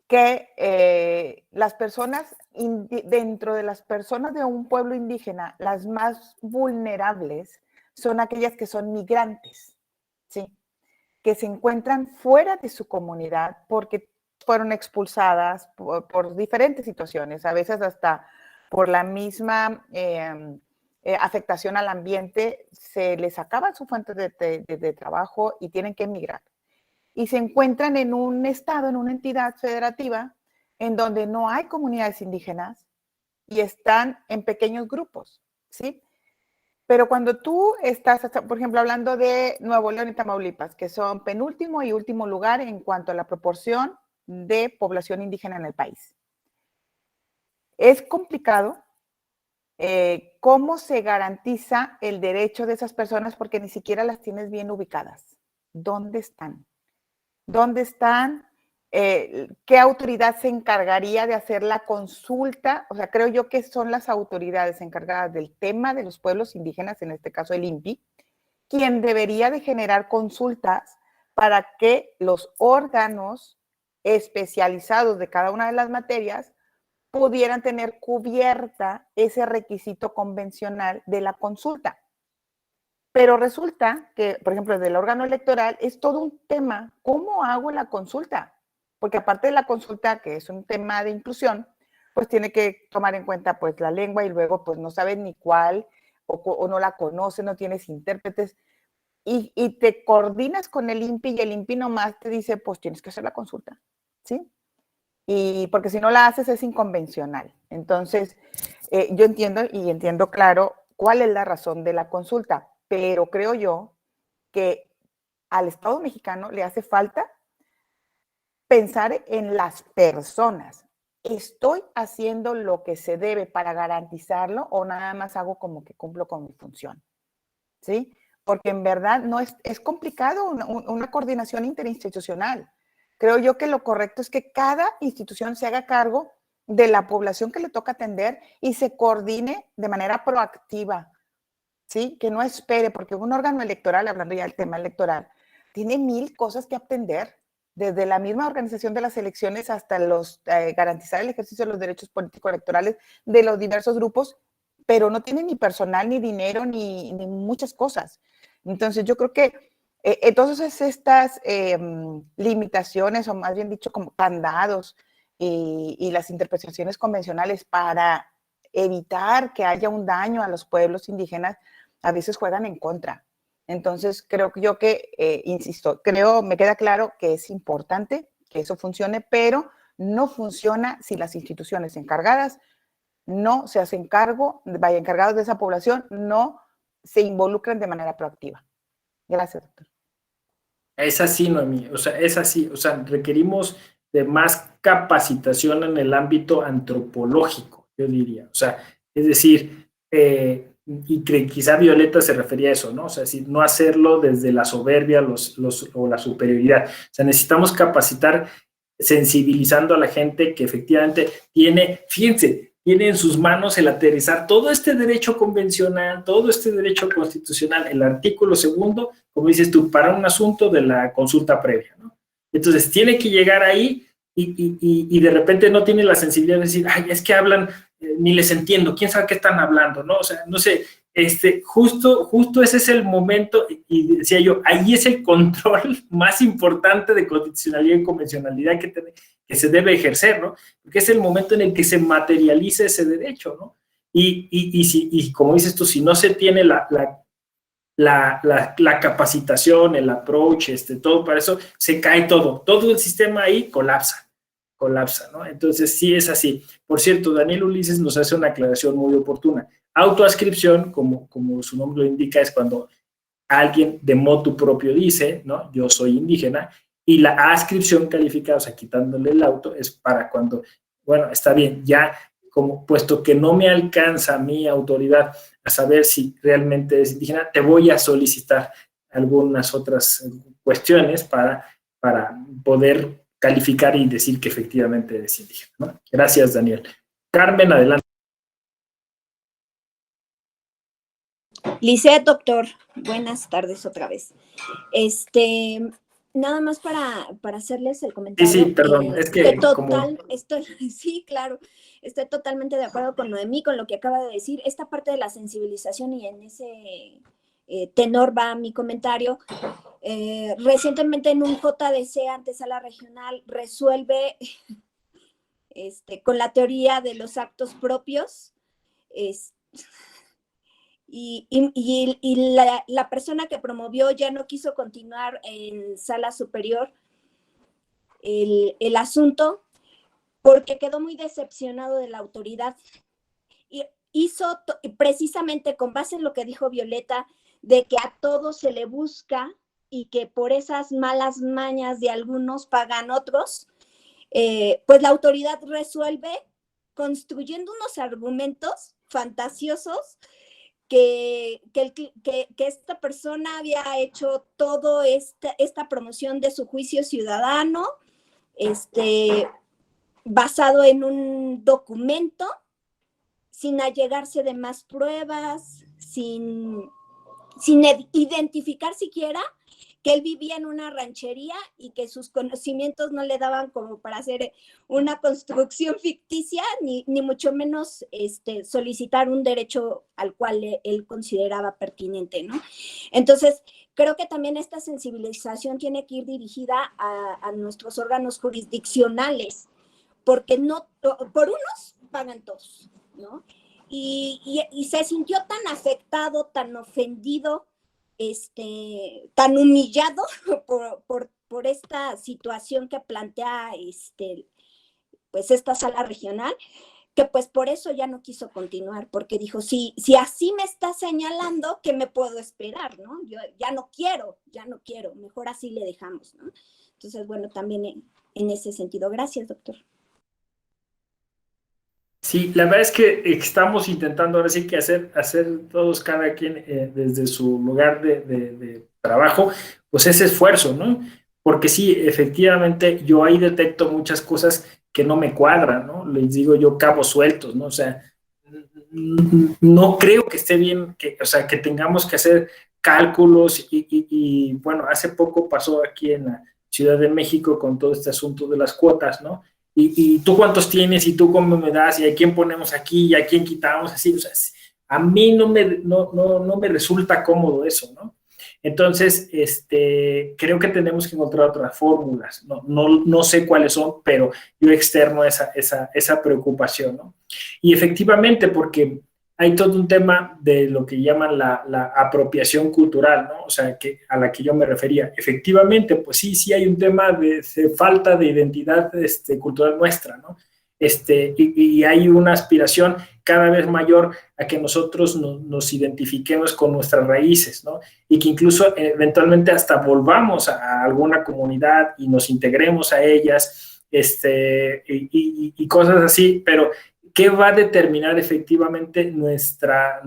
que las personas, dentro de las personas de un pueblo indígena, las más vulnerables son aquellas que son migrantes, ¿sí? Que se encuentran fuera de su comunidad porque fueron expulsadas por diferentes situaciones, a veces hasta por la misma afectación al ambiente, se les acaba su fuente de trabajo y tienen que emigrar. Y se encuentran en un estado, en una entidad federativa, en donde no hay comunidades indígenas y están en pequeños grupos, ¿sí? Pero cuando tú estás, por ejemplo, hablando de Nuevo León y Tamaulipas, que son penúltimo y último lugar en cuanto a la proporción de población indígena en el país. Es complicado cómo se garantiza el derecho de esas personas porque ni siquiera las tienes bien ubicadas. ¿Dónde están? ¿Dónde están? ¿Qué autoridad se encargaría de hacer la consulta? O sea, creo yo que son las autoridades encargadas del tema de los pueblos indígenas, en este caso el INPI, quien debería de generar consultas para que los órganos especializados de cada una de las materias pudieran tener cubierta ese requisito convencional de la consulta. Pero resulta que, por ejemplo, del órgano electoral es todo un tema. ¿Cómo hago la consulta? Porque aparte de la consulta, que es un tema de inclusión, pues tiene que tomar en cuenta pues la lengua y luego pues no sabes ni cuál o no la conoces, no tienes intérpretes y te coordinas con el INPI y el INPI nomás te dice pues tienes que hacer la consulta, ¿sí? Y porque si no la haces es inconvencional. Entonces, yo entiendo claro cuál es la razón de la consulta, pero creo yo que al Estado mexicano le hace falta pensar en las personas. ¿Estoy haciendo lo que se debe para garantizarlo o nada más hago como que cumplo con mi función? ¿Sí? Porque en verdad no es complicado una coordinación interinstitucional. Creo yo que lo correcto es que cada institución se haga cargo de la población que le toca atender y se coordine de manera proactiva, ¿sí? Que no espere, porque un órgano electoral, hablando ya del tema electoral, tiene 1000 cosas que atender, desde la misma organización de las elecciones hasta garantizar el ejercicio de los derechos políticos electorales de los diversos grupos, pero no tiene ni personal, ni dinero, ni muchas cosas. Entonces yo creo que entonces estas limitaciones, o más bien dicho como candados y las interpretaciones convencionales para evitar que haya un daño a los pueblos indígenas, a veces juegan en contra. Entonces creo yo que, insisto, me queda claro que es importante que eso funcione, pero no funciona si las instituciones encargadas no se hacen encargados de esa población, no se involucran de manera proactiva. Gracias, doctor. Es así, Noemí, o sea, es así, o sea, requerimos de más capacitación en el ámbito antropológico, yo diría, o sea, es decir, y quizá Violeta se refería a eso, ¿no? O sea, si no hacerlo desde la soberbia o la superioridad, o sea, necesitamos capacitar sensibilizando a la gente que efectivamente fíjense, tiene en sus manos el aterrizar todo este derecho convencional, todo este derecho constitucional, el artículo 2, como dices tú, para un asunto de la consulta previa, ¿no? Entonces, tiene que llegar ahí y de repente no tiene la sensibilidad de decir, ay, es que hablan, ni les entiendo, quién sabe qué están hablando, ¿no? O sea, no sé, justo ese es el momento, y decía yo, ahí es el control más importante de constitucionalidad y convencionalidad que se debe ejercer, ¿no? Porque es el momento en el que se materializa ese derecho, ¿no? Y como dices tú, si no se tiene la capacitación, el approach, todo para eso, se cae todo el sistema ahí colapsa, ¿no? Entonces sí es así. Por cierto, Daniel Ulises nos hace una aclaración muy oportuna. Autoascripción, como su nombre lo indica, es cuando alguien de motu propio dice, ¿no? Yo soy indígena, y la ascripción calificada, o sea, quitándole el auto, es para cuando, bueno, está bien, ya puesto que no me alcanza mi autoridad a saber si realmente es indígena, te voy a solicitar algunas otras cuestiones para poder calificar y decir que efectivamente eres indígena, ¿no? Gracias, Daniel. Carmen, adelante. Lisette, doctor, buenas tardes otra vez. Nada más para hacerles el comentario. Sí, perdón, es que sí, claro, estoy totalmente de acuerdo con Noemí, con lo que acaba de decir. Esta parte de la sensibilización y en ese tenor va mi comentario. Recientemente en un JDC, antesala regional, resuelve con la teoría de los actos propios, y la persona que promovió ya no quiso continuar en sala superior el asunto porque quedó muy decepcionado de la autoridad y hizo precisamente con base en lo que dijo Violeta, de que a todos se le busca y que por esas malas mañas de algunos pagan otros, pues la autoridad resuelve construyendo unos argumentos fantasiosos que esta persona había hecho toda esta promoción de su juicio ciudadano, basado en un documento, sin allegarse de más pruebas, sin identificar siquiera que él vivía en una ranchería y que sus conocimientos no le daban como para hacer una construcción ficticia, ni mucho menos solicitar un derecho al cual él consideraba pertinente, ¿no? Entonces, creo que también esta sensibilización tiene que ir dirigida a nuestros órganos jurisdiccionales, porque por unos pagan todos, ¿no? Y se sintió tan afectado, tan ofendido, tan humillado por esta situación que plantea pues esta sala regional, que pues por eso ya no quiso continuar, porque dijo, si así me está señalando, ¿qué me puedo esperar, no? Yo ya no quiero, mejor así le dejamos, ¿no? Entonces, bueno, también en ese sentido. Gracias, doctor. Sí, la verdad es que estamos intentando ahora sí que hacer todos, cada quien desde su lugar de trabajo, pues ese esfuerzo, ¿no? Porque sí, efectivamente, yo ahí detecto muchas cosas que no me cuadran, ¿no? Les digo yo cabos sueltos, ¿no? O sea, no creo que esté bien, o sea, que tengamos que hacer cálculos y bueno, hace poco pasó aquí en la Ciudad de México con todo este asunto de las cuotas, ¿no? Y tú cuántos tienes y tú cómo me das y a quién ponemos aquí y a quién quitamos, así, o sea, a mí no me resulta cómodo eso, ¿no? Entonces, creo que tenemos que encontrar otras fórmulas, no sé cuáles son, pero yo externo esa preocupación, ¿no? Y efectivamente, porque hay todo un tema de lo que llaman la apropiación cultural, ¿no? O sea, a la que yo me refería. Efectivamente, pues sí hay un tema de falta de identidad cultural nuestra, ¿no? Y hay una aspiración cada vez mayor a que nosotros nos identifiquemos con nuestras raíces, ¿no? Y que incluso eventualmente hasta volvamos a alguna comunidad y nos integremos a ellas, y cosas así, pero ¿qué va a determinar efectivamente nuestra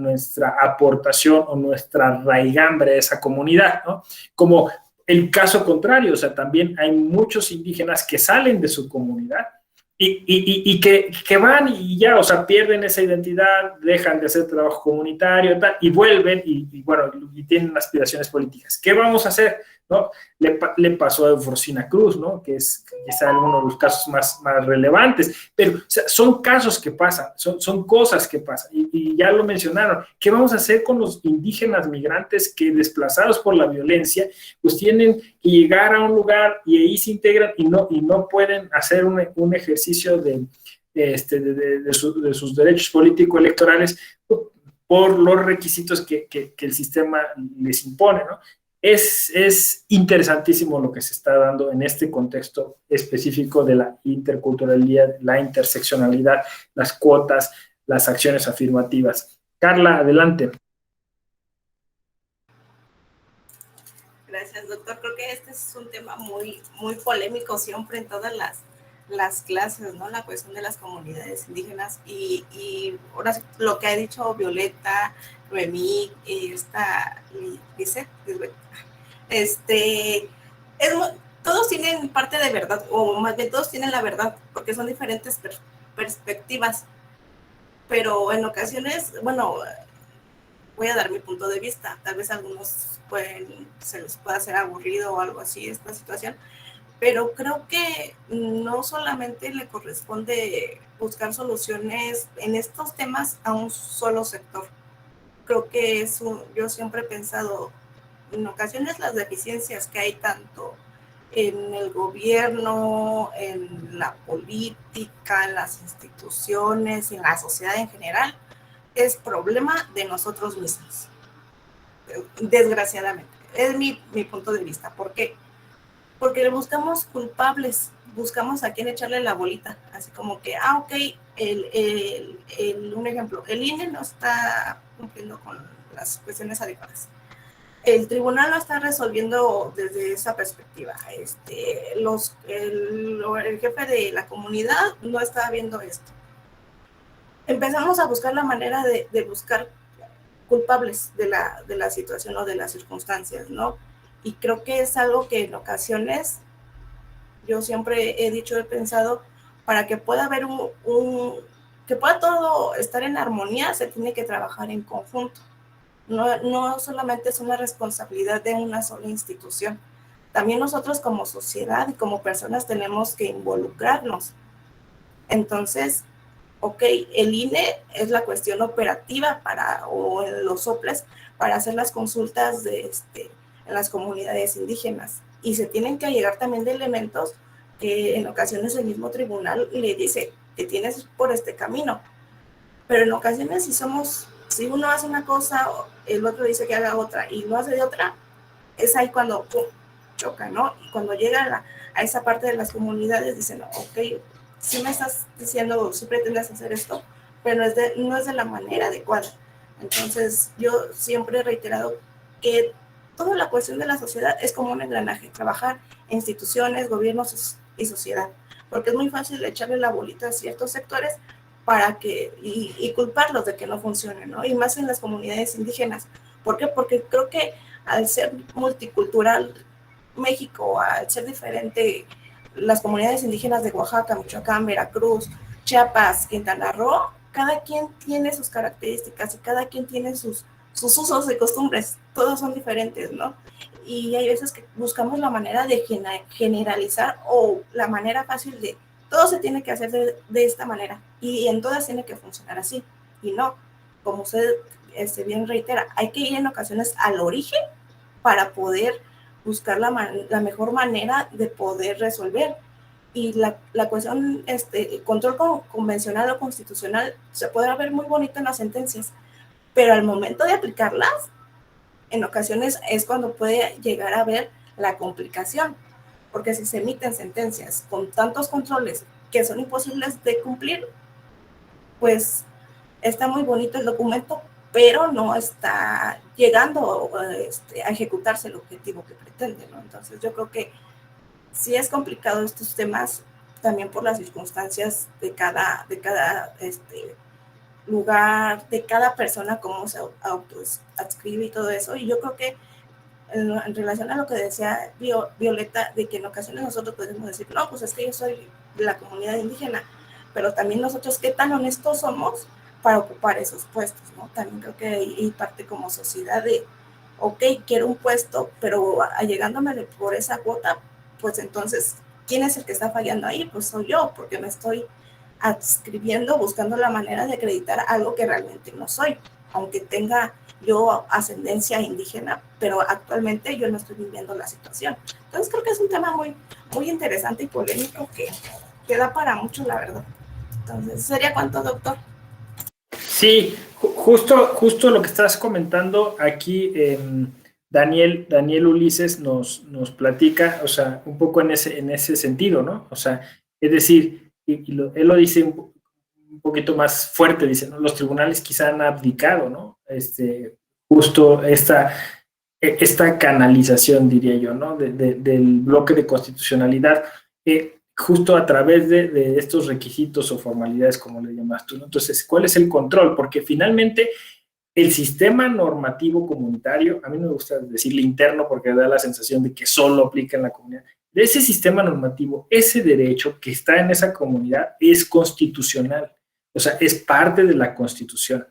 aportación o nuestra raigambre a esa comunidad, ¿no? Como el caso contrario, o sea, también hay muchos indígenas que salen de su comunidad y que van y ya, o sea, pierden esa identidad, dejan de hacer trabajo comunitario tal, y vuelven y bueno, y tienen aspiraciones políticas. ¿Qué vamos a hacer? ¿No? Le pasó a Eufrosina Cruz, ¿no? Que es quizá uno de los casos más relevantes, pero o sea, son casos que pasan, son cosas que pasan, y ya lo mencionaron. ¿Qué vamos a hacer con los indígenas migrantes que, desplazados por la violencia, pues tienen que llegar a un lugar y ahí se integran y no pueden hacer un ejercicio de sus derechos político-electorales por los requisitos que el sistema les impone, ¿no? Es interesantísimo lo que se está dando en este contexto específico de la interculturalidad, la interseccionalidad, las cuotas, las acciones afirmativas. Carla, adelante. Gracias, doctor. Creo que este es un tema muy, muy polémico siempre en todas las clases, ¿no? La cuestión de las comunidades indígenas y ahora lo que ha dicho Violeta, Noemí, dice, todos tienen parte de verdad, o más bien todos tienen la verdad, porque son diferentes perspectivas, pero en ocasiones, bueno, voy a dar mi punto de vista, tal vez a algunos se les pueda hacer aburrido o algo así esta situación, pero creo que no solamente le corresponde buscar soluciones en estos temas a un solo sector. Creo que yo siempre he pensado, en ocasiones las deficiencias que hay tanto en el gobierno, en la política, en las instituciones, en la sociedad en general, es problema de nosotros mismos, desgraciadamente. Es mi punto de vista. ¿Por qué? Porque buscamos culpables, buscamos a quién echarle la bolita, así como que, ok, un ejemplo, el INE no está cumpliendo con las cuestiones adecuadas. El tribunal lo está resolviendo desde esa perspectiva. El jefe de la comunidad no está viendo esto. Empezamos a buscar la manera de buscar culpables de la situación o de las circunstancias, ¿no? Y creo que es algo que en ocasiones, yo siempre he dicho, he pensado, para que pueda haber que pueda todo estar en armonía, se tiene que trabajar en conjunto. No solamente es una responsabilidad de una sola institución. También nosotros como sociedad y como personas tenemos que involucrarnos. Entonces, ok, el INE es la cuestión operativa o en los soples para hacer las consultas en las comunidades indígenas. Y se tienen que llegar también de elementos que en ocasiones el mismo tribunal le dice, te tienes por este camino. Pero en ocasiones si uno hace una cosa, el otro dice que haga otra y no hace de otra, es ahí cuando ¡pum!, choca, ¿no? Y cuando llega a esa parte de las comunidades, dicen, ok, sí me estás diciendo, sí pretendes hacer esto, pero no es de la manera adecuada. Entonces, yo siempre he reiterado que toda la cuestión de la sociedad es como un engranaje, trabajar en instituciones, gobiernos y sociedad, porque es muy fácil echarle la bolita a ciertos sectores y culparlos de que no funcionen, ¿no? Y más en las comunidades indígenas. ¿Por qué? Porque creo que al ser multicultural México, al ser diferente las comunidades indígenas de Oaxaca, Michoacán, Veracruz, Chiapas, Quintana Roo, cada quien tiene sus características y cada quien tiene sus usos y costumbres, todos son diferentes, ¿no? Y hay veces que buscamos la manera de generalizar o la manera fácil de todo se tiene que hacer de esta manera y en todas tiene que funcionar así. Y no, como usted bien reitera, hay que ir en ocasiones al origen para poder buscar la mejor manera de poder resolver. Y la cuestión, el control convencional o constitucional se podrá ver muy bonito en las sentencias, pero al momento de aplicarlas, en ocasiones es cuando puede llegar a ver la complicación, porque si se emiten sentencias con tantos controles que son imposibles de cumplir, pues está muy bonito el documento, pero no está llegando a ejecutarse el objetivo que pretende, ¿no? Entonces yo creo que sí es complicado estos temas, también por las circunstancias de cada lugar, de cada persona, cómo se autoadscribe y todo eso. Y yo creo que en relación a lo que decía Violeta, de que en ocasiones nosotros podemos decir, no, pues es que yo soy de la comunidad indígena, pero también nosotros qué tan honestos somos para ocupar esos puestos, ¿no? También creo que hay parte como sociedad de, ok, quiero un puesto, pero allegándome por esa cuota, pues entonces, ¿quién es el que está fallando ahí? Pues soy yo, porque me estoy adscribiendo, buscando la manera de acreditar algo que realmente no soy, aunque tenga yo ascendencia indígena, pero actualmente yo no estoy viviendo la situación. Entonces creo que es un tema muy, muy interesante y polémico que da para mucho, la verdad. Entonces, ¿sería cuánto, doctor? Sí, justo lo que estás comentando aquí, Daniel Ulises nos platica, o sea, un poco en ese sentido, ¿no? O sea, es decir, él lo dice un poquito más fuerte, dice, ¿no? Los tribunales quizá han abdicado, ¿no? Justo esta canalización, diría yo, ¿no? Del bloque de constitucionalidad, justo a través de estos requisitos o formalidades, como le llamas tú, ¿no? Entonces, ¿cuál es el control? Porque finalmente el sistema normativo comunitario, a mí no me gusta decirle interno porque da la sensación de que solo aplica en la comunidad, de ese sistema normativo, ese derecho que está en esa comunidad es constitucional, o sea, es parte de la Constitución.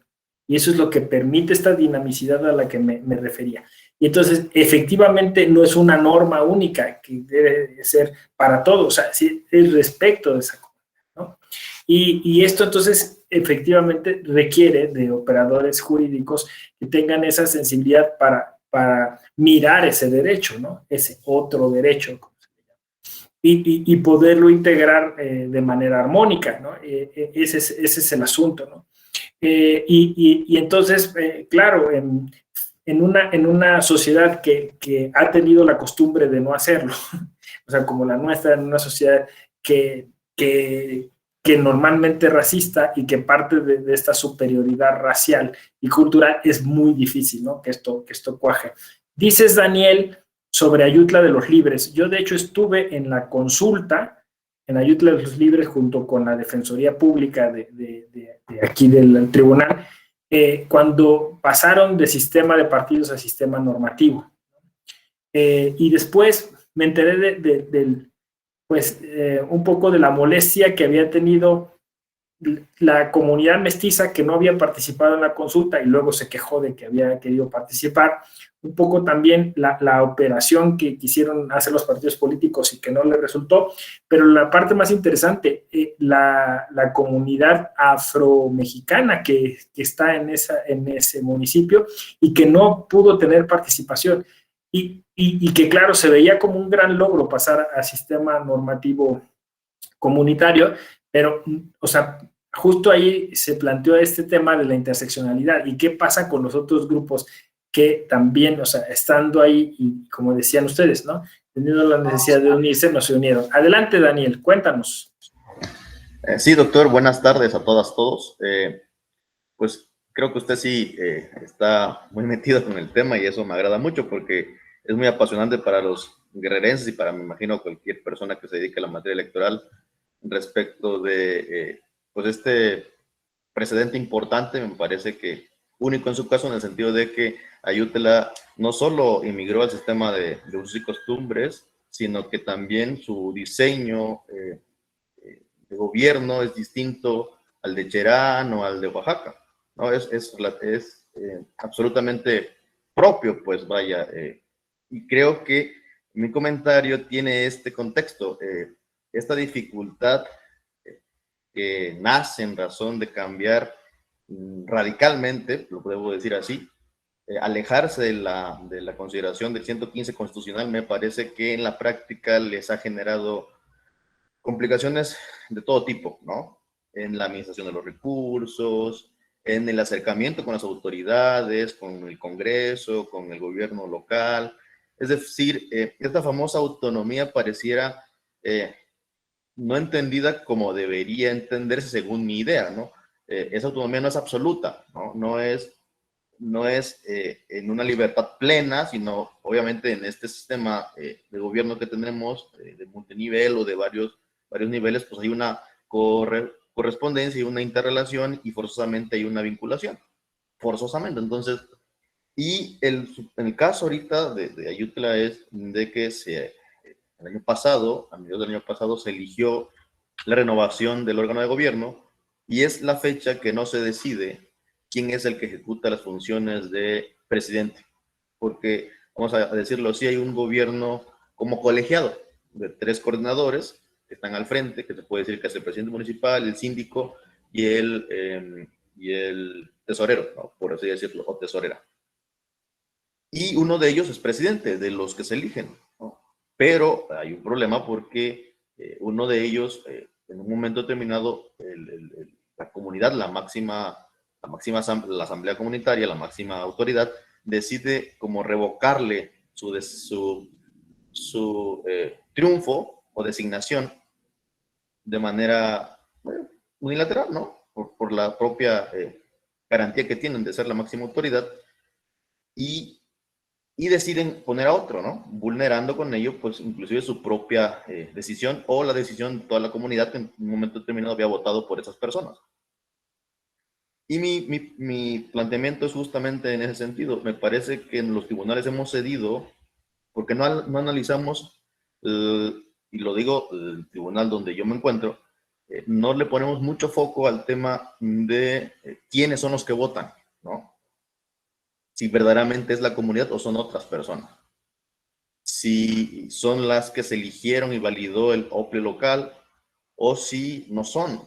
Y eso es lo que permite esta dinamicidad a la que me refería. Y entonces, efectivamente, no es una norma única que debe ser para todos, o sea, sí, es respecto de esa comunidad, ¿no? Y esto, entonces, efectivamente requiere de operadores jurídicos que tengan esa sensibilidad para mirar ese derecho, ¿no? Ese otro derecho, como se llama, y poderlo integrar de manera armónica, ¿no? Ese es el asunto, ¿no? Y entonces, claro, en una sociedad que ha tenido la costumbre de no hacerlo, o sea, como la nuestra, en una sociedad que normalmente es racista y que parte de esta superioridad racial y cultural, es muy difícil, ¿no? Que esto cuaje. Dices, Daniel, sobre Ayutla de los Libres. Yo, de hecho, estuve en la consulta en Ayutla de los Libres junto con la Defensoría Pública de aquí del tribunal, cuando pasaron de sistema de partidos a sistema normativo. Y después me enteré un poco de la molestia que había tenido la comunidad mestiza que no había participado en la consulta y luego se quejó de que había querido participar. Un poco también la operación que quisieron hacer los partidos políticos y que no les resultó, pero la parte más interesante, la comunidad afromexicana que está en ese municipio y que no pudo tener participación y que claro, se veía como un gran logro pasar al sistema normativo comunitario, Pero, o sea, justo ahí se planteó este tema de la interseccionalidad y qué pasa con los otros grupos que también, o sea, estando ahí y como decían ustedes, ¿no? Teniendo la necesidad de unirse, no se unieron. Adelante, Daniel, cuéntanos. Sí, doctor, buenas tardes a todas, todos. Pues creo que usted sí está muy metido con el tema y eso me agrada mucho porque es muy apasionante para los guerrerenses y para, me imagino, cualquier persona que se dedique a la materia electoral respecto de pues este precedente importante, me parece que único en su caso en el sentido de que Ayutla no solo inmigró al sistema de usos y costumbres, sino que también su diseño de gobierno es distinto al de Cherán o al de Oaxaca, ¿no? Es absolutamente propio, pues vaya, y creo que mi comentario tiene este contexto, esta dificultad que nace en razón de cambiar radicalmente, lo debo decir así, alejarse de la consideración del 115 constitucional, me parece que en la práctica les ha generado complicaciones de todo tipo, ¿no? En la administración de los recursos, en el acercamiento con las autoridades, con el Congreso, con el gobierno local. Es decir, esta famosa autonomía pareciera no entendida como debería entenderse según mi idea, ¿no? Esa autonomía no es absoluta, ¿no? No es en una libertad plena, sino obviamente en este sistema de gobierno que tenemos, de multinivel o de varios niveles, pues hay una correspondencia y una interrelación y forzosamente hay una vinculación, forzosamente. Entonces, y en el caso ahorita de Ayutla es de que el año pasado, a mediados del año pasado, se eligió la renovación del órgano de gobierno y es la fecha que no se decide quién es el que ejecuta las funciones de presidente. Porque, vamos a decirlo así, hay un gobierno como colegiado de 3 coordinadores que están al frente, que se puede decir que es el presidente municipal, el síndico y el tesorero, ¿no? Por así decirlo, o tesorera. Y uno de ellos es presidente, de los que se eligen, ¿no? Pero hay un problema porque uno de ellos, en un momento determinado, la comunidad, la asamblea comunitaria, la máxima autoridad, decide como revocarle su triunfo o designación de manera unilateral, ¿no? Por la propia garantía que tienen de ser la máxima autoridad y deciden poner a otro, ¿no? Vulnerando con ello, pues, inclusive su propia decisión o la decisión de toda la comunidad que en un momento determinado había votado por esas personas. Y mi planteamiento es justamente en ese sentido. Me parece que en los tribunales hemos cedido porque no analizamos, y lo digo, el tribunal donde yo me encuentro, no le ponemos mucho foco al tema de quiénes son los que votan, ¿no? Si verdaderamente es la comunidad o son otras personas. Si son las que se eligieron y validó el OPLE local o si no son.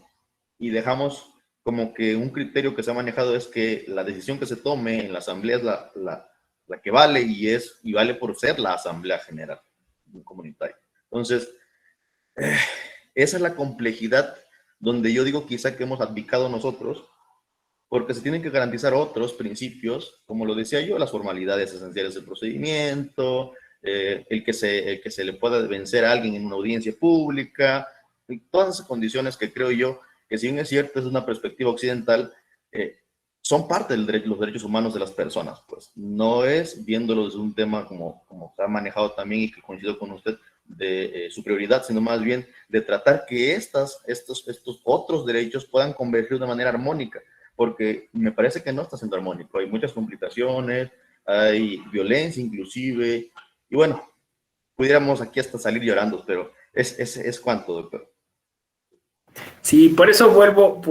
Y dejamos como que un criterio que se ha manejado es que la decisión que se tome en la asamblea es la que vale y vale por ser la asamblea general comunitaria. Entonces, esa es la complejidad donde yo digo quizá que hemos abdicado nosotros, porque se tienen que garantizar otros principios, como lo decía yo, las formalidades esenciales del procedimiento, el que se le pueda vencer a alguien en una audiencia pública, y todas esas condiciones que creo yo que si bien es cierto, es una perspectiva occidental, son parte de los derechos humanos de las personas, pues. No es viéndolo desde un tema como se ha manejado también y que coincido con usted, de su prioridad, sino más bien de tratar que estos otros derechos puedan converger de manera armónica, porque me parece que no está siendo armónico. Hay muchas complicaciones, hay violencia inclusive, y bueno, pudiéramos aquí hasta salir llorando, pero es cuanto, doctor. Sí, por eso vuelvo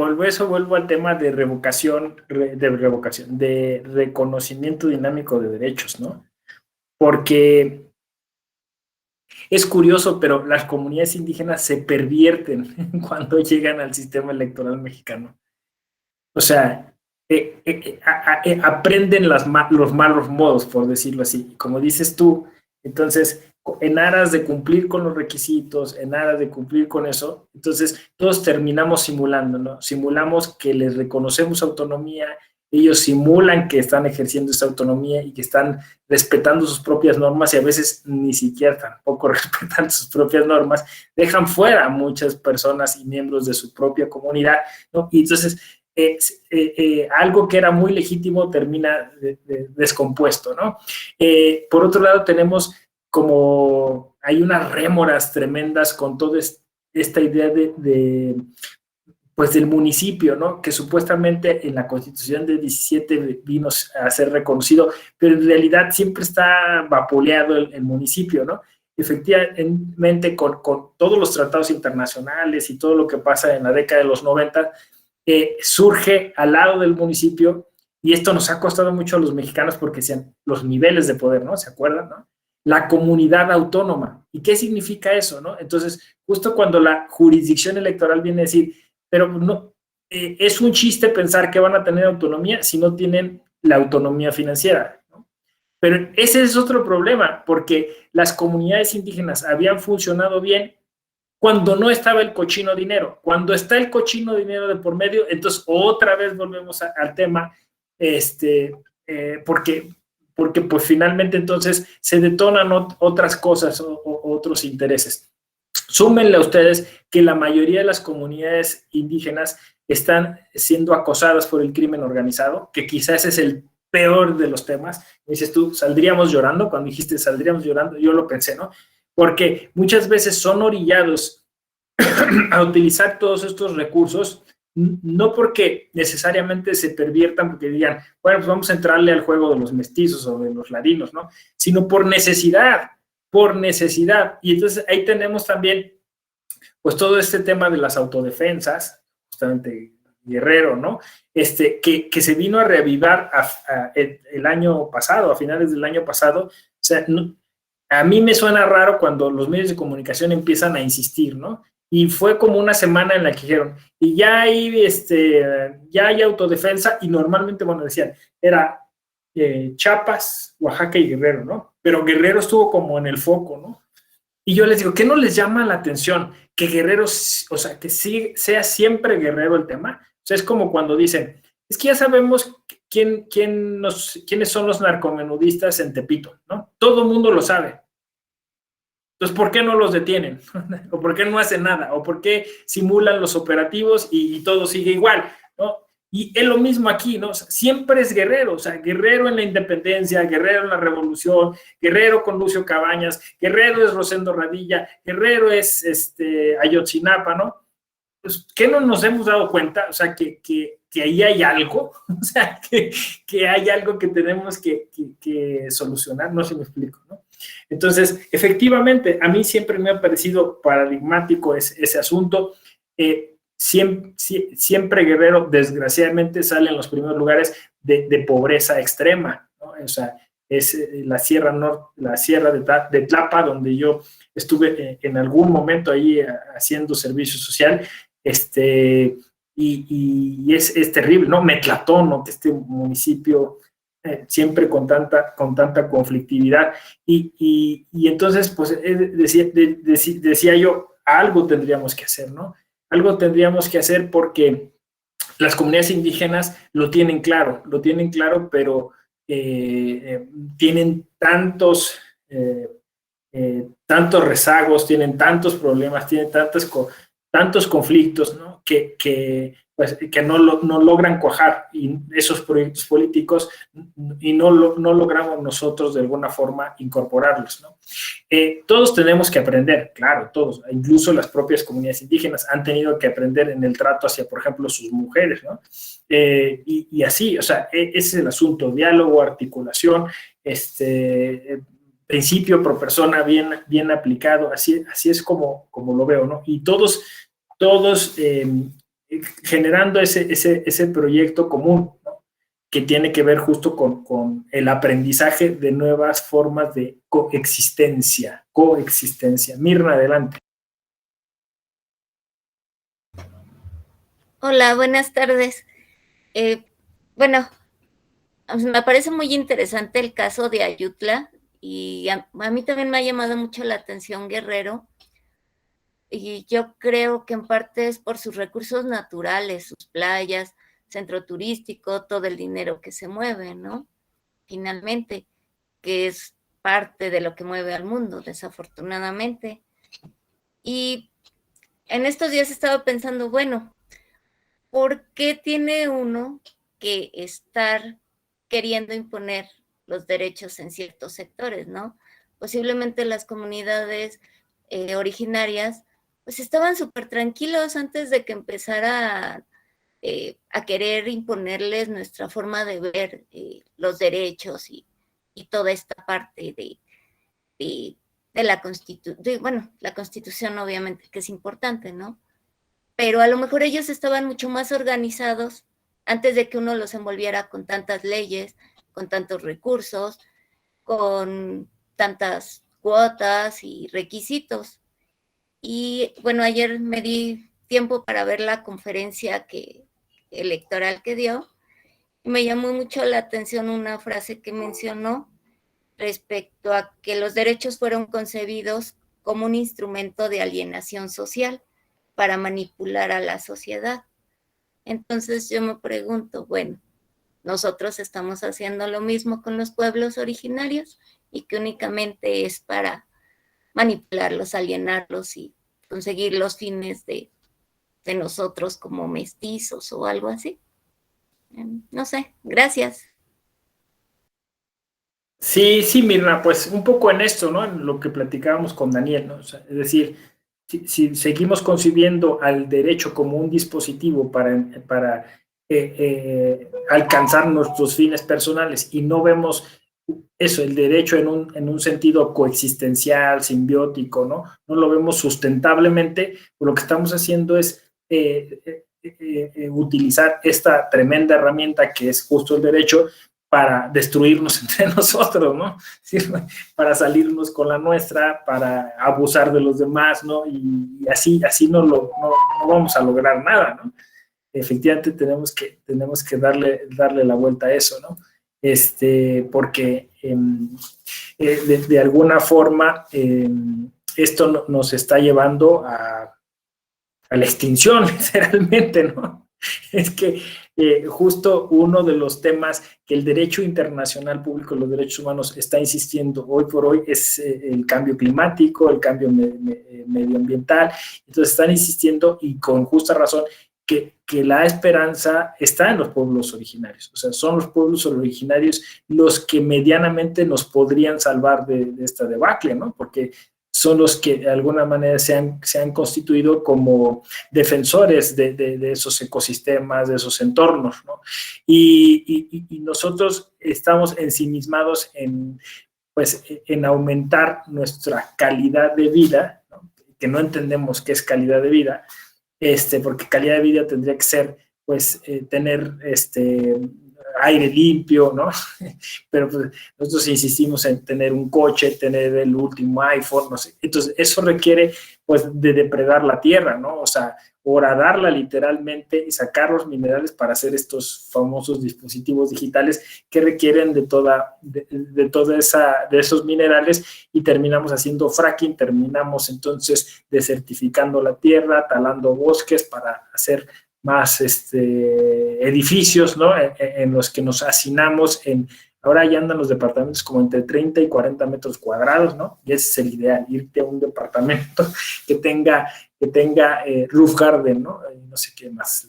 al tema de de reconocimiento dinámico de derechos, ¿no? Porque es curioso, pero las comunidades indígenas se pervierten cuando llegan al sistema electoral mexicano. O sea, aprenden los malos modos, por decirlo así. Como dices tú, entonces en aras de cumplir con los requisitos, en aras de cumplir con eso, entonces todos terminamos simulando, ¿no? Simulamos que les reconocemos autonomía, ellos simulan que están ejerciendo esa autonomía y que están respetando sus propias normas y a veces ni siquiera tampoco respetan sus propias normas, dejan fuera a muchas personas y miembros de su propia comunidad, ¿no? Y entonces algo que era muy legítimo termina descompuesto, ¿no? Por otro lado tenemos como hay unas rémoras tremendas con toda esta idea pues del municipio, ¿no? Que supuestamente en la Constitución de 17 vino a ser reconocido, pero en realidad siempre está vapuleado el municipio, ¿no? Efectivamente, con todos los tratados internacionales y todo lo que pasa en la década de los 90, surge al lado del municipio, y esto nos ha costado mucho a los mexicanos porque sean los niveles de poder, ¿no? ¿Se acuerdan, no? La comunidad autónoma. ¿Y qué significa eso, no? Entonces, justo cuando la jurisdicción electoral viene a decir, pero no, es un chiste pensar que van a tener autonomía si no tienen la autonomía financiera, ¿no? Pero ese es otro problema, porque las comunidades indígenas habían funcionado bien cuando no estaba el cochino dinero. Cuando está el cochino dinero de por medio, entonces otra vez volvemos al tema, porque pues finalmente entonces se detonan otras cosas o otros intereses. Súmenle a ustedes que la mayoría de las comunidades indígenas están siendo acosadas por el crimen organizado, que quizás es el peor de los temas. Me dices tú, ¿saldríamos llorando? Cuando dijiste saldríamos llorando, yo lo pensé, ¿no? Porque muchas veces son orillados a utilizar todos estos recursos, no porque necesariamente se perviertan, porque digan, bueno, pues vamos a entrarle al juego de los mestizos o de los ladinos, ¿no? Sino por necesidad. Y entonces ahí tenemos también, pues todo este tema de las autodefensas, justamente Guerrero, ¿no? Que se vino a reavivar el año pasado, a finales del año pasado. O sea, a mí me suena raro cuando los medios de comunicación empiezan a insistir, ¿no? Y fue como una semana en la que dijeron, y ya hay autodefensa, y normalmente, bueno, decían, era Chiapas, Oaxaca y Guerrero, ¿no? Pero Guerrero estuvo como en el foco, ¿no? Y yo les digo, ¿qué no les llama la atención? Que Guerrero, o sea, que sí, sea siempre Guerrero el tema. O sea, es como cuando dicen, es que ya sabemos quiénes son los narcomenudistas en Tepito, ¿no? Todo el mundo lo sabe. Entonces, ¿por qué no los detienen? ¿O por qué no hacen nada? ¿O por qué simulan los operativos y todo sigue igual, ¿no? Y es lo mismo aquí, ¿no? O sea, siempre es Guerrero, o sea, Guerrero en la independencia, Guerrero en la revolución, Guerrero con Lucio Cabañas, Guerrero es Rosendo Radilla, Guerrero es Ayotzinapa, ¿no? Pues, ¿qué no nos hemos dado cuenta? O sea, que ahí hay algo, o sea, que hay algo que tenemos que solucionar, no sé si me explico, ¿no? Entonces, efectivamente, a mí siempre me ha parecido paradigmático ese asunto. Siempre Guerrero, desgraciadamente, sale en los primeros lugares de pobreza extrema, ¿no? O sea, es la Sierra Norte, la Sierra de Tlapa, donde yo estuve en algún momento ahí haciendo servicio social, y es terrible, ¿no? Metlatón, ¿no? Que este municipio siempre con tanta conflictividad, y entonces, pues, decía yo, algo tendríamos que hacer, ¿no? Algo tendríamos que hacer porque las comunidades indígenas lo tienen claro, pero tienen tantos rezagos, tienen tantos problemas, tienen tantos conflictos, ¿no? que no logran cuajar y esos proyectos políticos, y no logramos nosotros de alguna forma incorporarlos, ¿no? Todos tenemos que aprender, claro, todos, incluso las propias comunidades indígenas han tenido que aprender en el trato hacia, por ejemplo, sus mujeres, ¿no? Y así, o sea, ese es el asunto, diálogo, articulación, principio pro persona bien aplicado, así es como lo veo, ¿no? Y todos generando ese proyecto común, ¿no? Que tiene que ver justo con el aprendizaje de nuevas formas de coexistencia. Mirna, adelante. Hola, buenas tardes. Bueno, me parece muy interesante el caso de Ayutla Y a mí también me ha llamado mucho la atención Guerrero, y yo creo que en parte es por sus recursos naturales, sus playas, centro turístico, todo el dinero que se mueve, ¿no? Finalmente, que es parte de lo que mueve al mundo, desafortunadamente. Y en estos días estaba pensando, bueno, ¿por qué tiene uno que estar queriendo imponer los derechos en ciertos sectores, ¿no? Posiblemente las comunidades originarias pues estaban súper tranquilos antes de que empezara a querer imponerles nuestra forma de ver los derechos y toda esta parte de la Constitución, bueno, la Constitución obviamente que es importante, ¿no? Pero a lo mejor ellos estaban mucho más organizados antes de que uno los envolviera con tantas leyes, con tantos recursos, con tantas cuotas y requisitos. Y bueno, ayer me di tiempo para ver la conferencia electoral que dio, y me llamó mucho la atención una frase que mencionó respecto a que los derechos fueron concebidos como un instrumento de alienación social para manipular a la sociedad. Entonces yo me pregunto, bueno, nosotros estamos haciendo lo mismo con los pueblos originarios y que únicamente es para manipularlos, alienarlos y conseguir los fines de nosotros como mestizos o algo así. No sé, gracias. Sí, sí, Mirna, pues un poco en esto, ¿no? En lo que platicábamos con Daniel, ¿no? O sea, es decir, si seguimos concibiendo al derecho como un dispositivo para alcanzar nuestros fines personales y no vemos eso, el derecho en un sentido coexistencial, simbiótico, ¿no? No lo vemos sustentablemente, pues lo que estamos haciendo es utilizar esta tremenda herramienta que es justo el derecho para destruirnos entre nosotros, ¿no? ¿Sí? Para salirnos con la nuestra, para abusar de los demás, ¿no? Y así no vamos a lograr nada, ¿no? Efectivamente tenemos que darle la vuelta a eso, ¿no? Porque de alguna forma esto nos está llevando a la extinción, literalmente, ¿no? Es que justo uno de los temas que el derecho internacional público de los derechos humanos está insistiendo hoy por hoy es el cambio climático, el cambio medioambiental. Entonces están insistiendo, y con justa razón, que la esperanza está en los pueblos originarios. O sea, son los pueblos originarios los que medianamente nos podrían salvar de esta debacle, ¿no? Porque son los que de alguna manera se han constituido como defensores de esos ecosistemas, de esos entornos, ¿no? Y nosotros estamos ensimismados en aumentar nuestra calidad de vida, ¿no? Que no entendemos qué es calidad de vida, porque calidad de vida tendría que ser, pues, tener aire limpio, ¿no? Pero pues, nosotros insistimos en tener un coche, tener el último iPhone, no sé. Entonces, eso requiere, pues, de depredar la tierra, ¿no? O sea, horadarla literalmente y sacar los minerales para hacer estos famosos dispositivos digitales que requieren de esos minerales, y terminamos haciendo fracking, terminamos entonces desertificando la tierra, talando bosques para hacer más edificios, ¿no? En los que nos hacinamos ahora ya andan los departamentos como entre 30 y 40 metros cuadrados, ¿no? Y ese es el ideal, irte a un departamento que tenga roof garden, ¿no? Y no sé qué más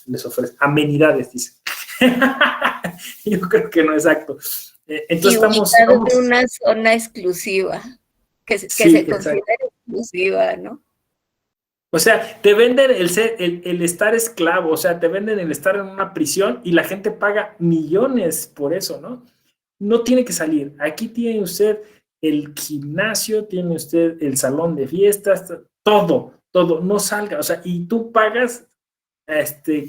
les ofrece. Amenidades, dice. Yo creo que no, exacto. Entonces estamos en una zona exclusiva, que se considera exclusiva, ¿no? O sea, te venden el estar esclavo, o sea, te venden el estar en una prisión y la gente paga millones por eso, ¿no? No tiene que salir. Aquí tiene usted el gimnasio, tiene usted el salón de fiestas, todo, no salga. O sea, y tú pagas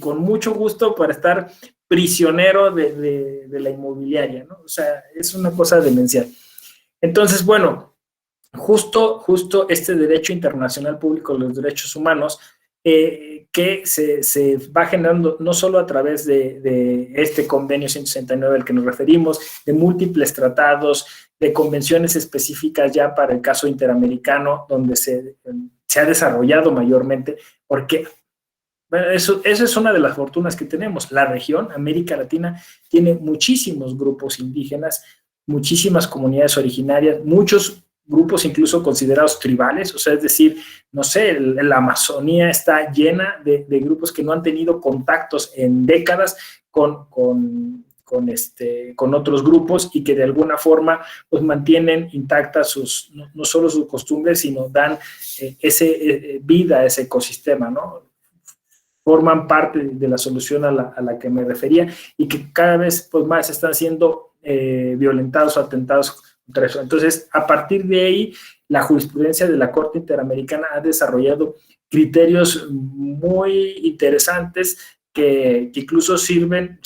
con mucho gusto para estar prisionero de la inmobiliaria, ¿no? O sea, es una cosa demencial. Entonces, bueno, justo este derecho internacional público de los derechos humanos, que se va generando no solo a través de este convenio 169 al que nos referimos, de múltiples tratados, de convenciones específicas ya para el caso interamericano, donde se ha desarrollado mayormente, porque bueno, eso es una de las fortunas que tenemos. La región, América Latina, tiene muchísimos grupos indígenas, muchísimas comunidades originarias, muchos grupos incluso considerados tribales, o sea, es decir, no sé, la Amazonía está llena de grupos que no han tenido contactos en décadas con otros grupos y que de alguna forma pues mantienen intactas no solo sus costumbres, sino dan vida a ese ecosistema, ¿no? Forman parte de la solución a la que me refería y que cada vez pues, más están siendo violentados o atentados contra eso. Entonces, a partir de ahí, la jurisprudencia de la Corte Interamericana ha desarrollado criterios muy interesantes que incluso sirven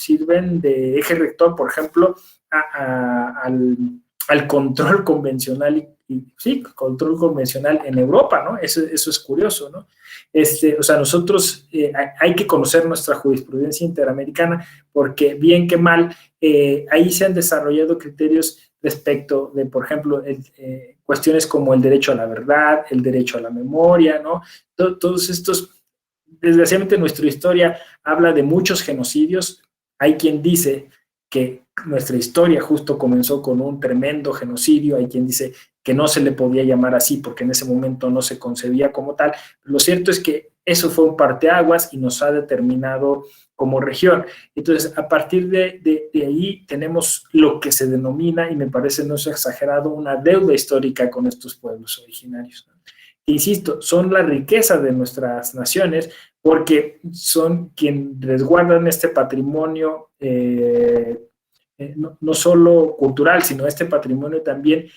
de eje rector, por ejemplo, al control convencional control convencional en Europa, ¿no? Eso es curioso, ¿no? O sea, nosotros hay que conocer nuestra jurisprudencia interamericana porque bien que mal, ahí se han desarrollado criterios respecto de, por ejemplo, cuestiones como el derecho a la verdad, el derecho a la memoria, ¿no? Todos estos, desgraciadamente nuestra historia habla de muchos genocidios. Hay quien dice que nuestra historia justo comenzó con un tremendo genocidio, hay quien dice que no se le podía llamar así porque en ese momento no se concebía como tal. Lo cierto es que eso fue un parteaguas y nos ha determinado como región. Entonces, a partir de ahí tenemos lo que se denomina, y me parece no es exagerado, una deuda histórica con estos pueblos originarios, ¿no? Insisto, son la riqueza de nuestras naciones porque son quienes resguardan este patrimonio no solo cultural, sino este patrimonio también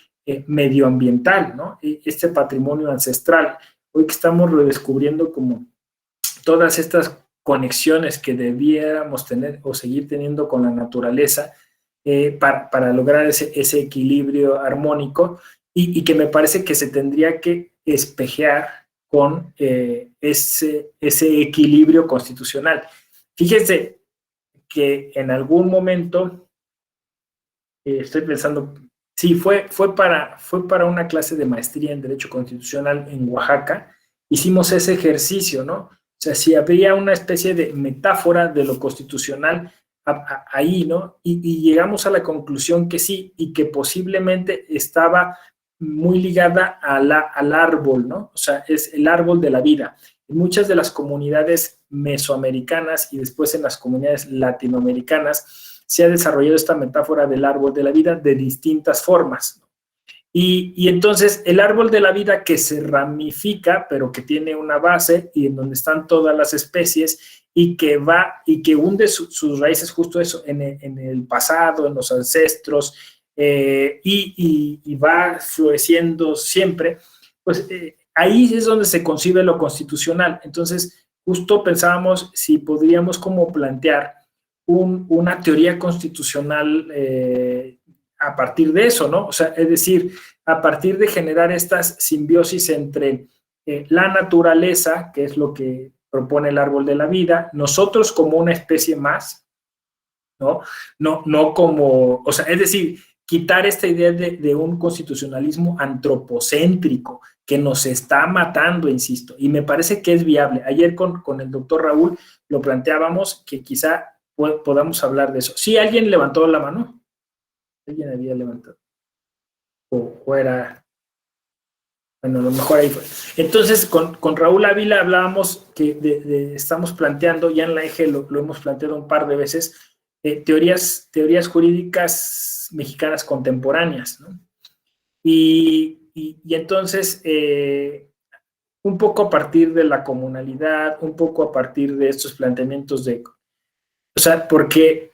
medioambiental, ¿no? Este patrimonio ancestral. Hoy que estamos redescubriendo como todas estas conexiones que debiéramos tener o seguir teniendo con la naturaleza para lograr ese equilibrio armónico y que me parece que se tendría que espejear con ese equilibrio constitucional. Fíjense que en algún momento, estoy pensando, sí, fue para una clase de maestría en Derecho Constitucional en Oaxaca, hicimos ese ejercicio, ¿no? O sea, si habría una especie de metáfora de lo constitucional ahí, ¿no? Y llegamos a la conclusión que sí, y que posiblemente estaba muy ligada al árbol, ¿no? O sea, es el árbol de la vida. En muchas de las comunidades mesoamericanas y después en las comunidades latinoamericanas se ha desarrollado esta metáfora del árbol de la vida de distintas formas, ¿no? Y entonces el árbol de la vida que se ramifica, pero que tiene una base y en donde están todas las especies y que hunde sus raíces justo eso, en el pasado, en los ancestros, y va floreciendo siempre, pues ahí es donde se concibe lo constitucional. Entonces, justo pensábamos si podríamos como plantear una teoría constitucional a partir de eso, ¿no? O sea, es decir, a partir de generar estas simbiosis entre la naturaleza, que es lo que propone el árbol de la vida, nosotros como una especie más, ¿no? No como, o sea, es decir, quitar esta idea de un constitucionalismo antropocéntrico que nos está matando, insisto, y me parece que es viable. Ayer con el doctor Raúl lo planteábamos que quizá podamos hablar de eso. ¿Sí alguien levantó la mano? ¿Alguien había levantado? O era... Bueno, a lo mejor ahí fue. Entonces, con Raúl Ávila hablábamos que estamos planteando, ya en la EGE lo hemos planteado un par de veces, teorías jurídicas mexicanas contemporáneas, ¿no? Y entonces, un poco a partir de la comunalidad, un poco a partir de estos planteamientos o sea, porque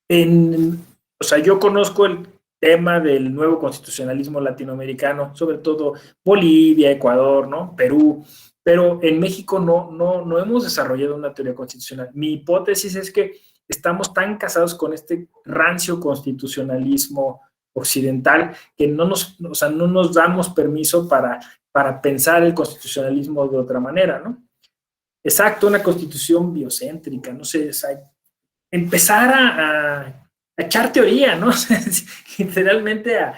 o sea, yo conozco el tema del nuevo constitucionalismo latinoamericano, sobre todo Bolivia, Ecuador, ¿no? Perú, pero en México no hemos desarrollado una teoría constitucional. Mi hipótesis es que estamos tan casados con este rancio constitucionalismo occidental que no nos damos permiso para pensar el constitucionalismo de otra manera, ¿no? Exacto, una constitución biocéntrica, no sé, empezar echar teoría, ¿no? Literalmente a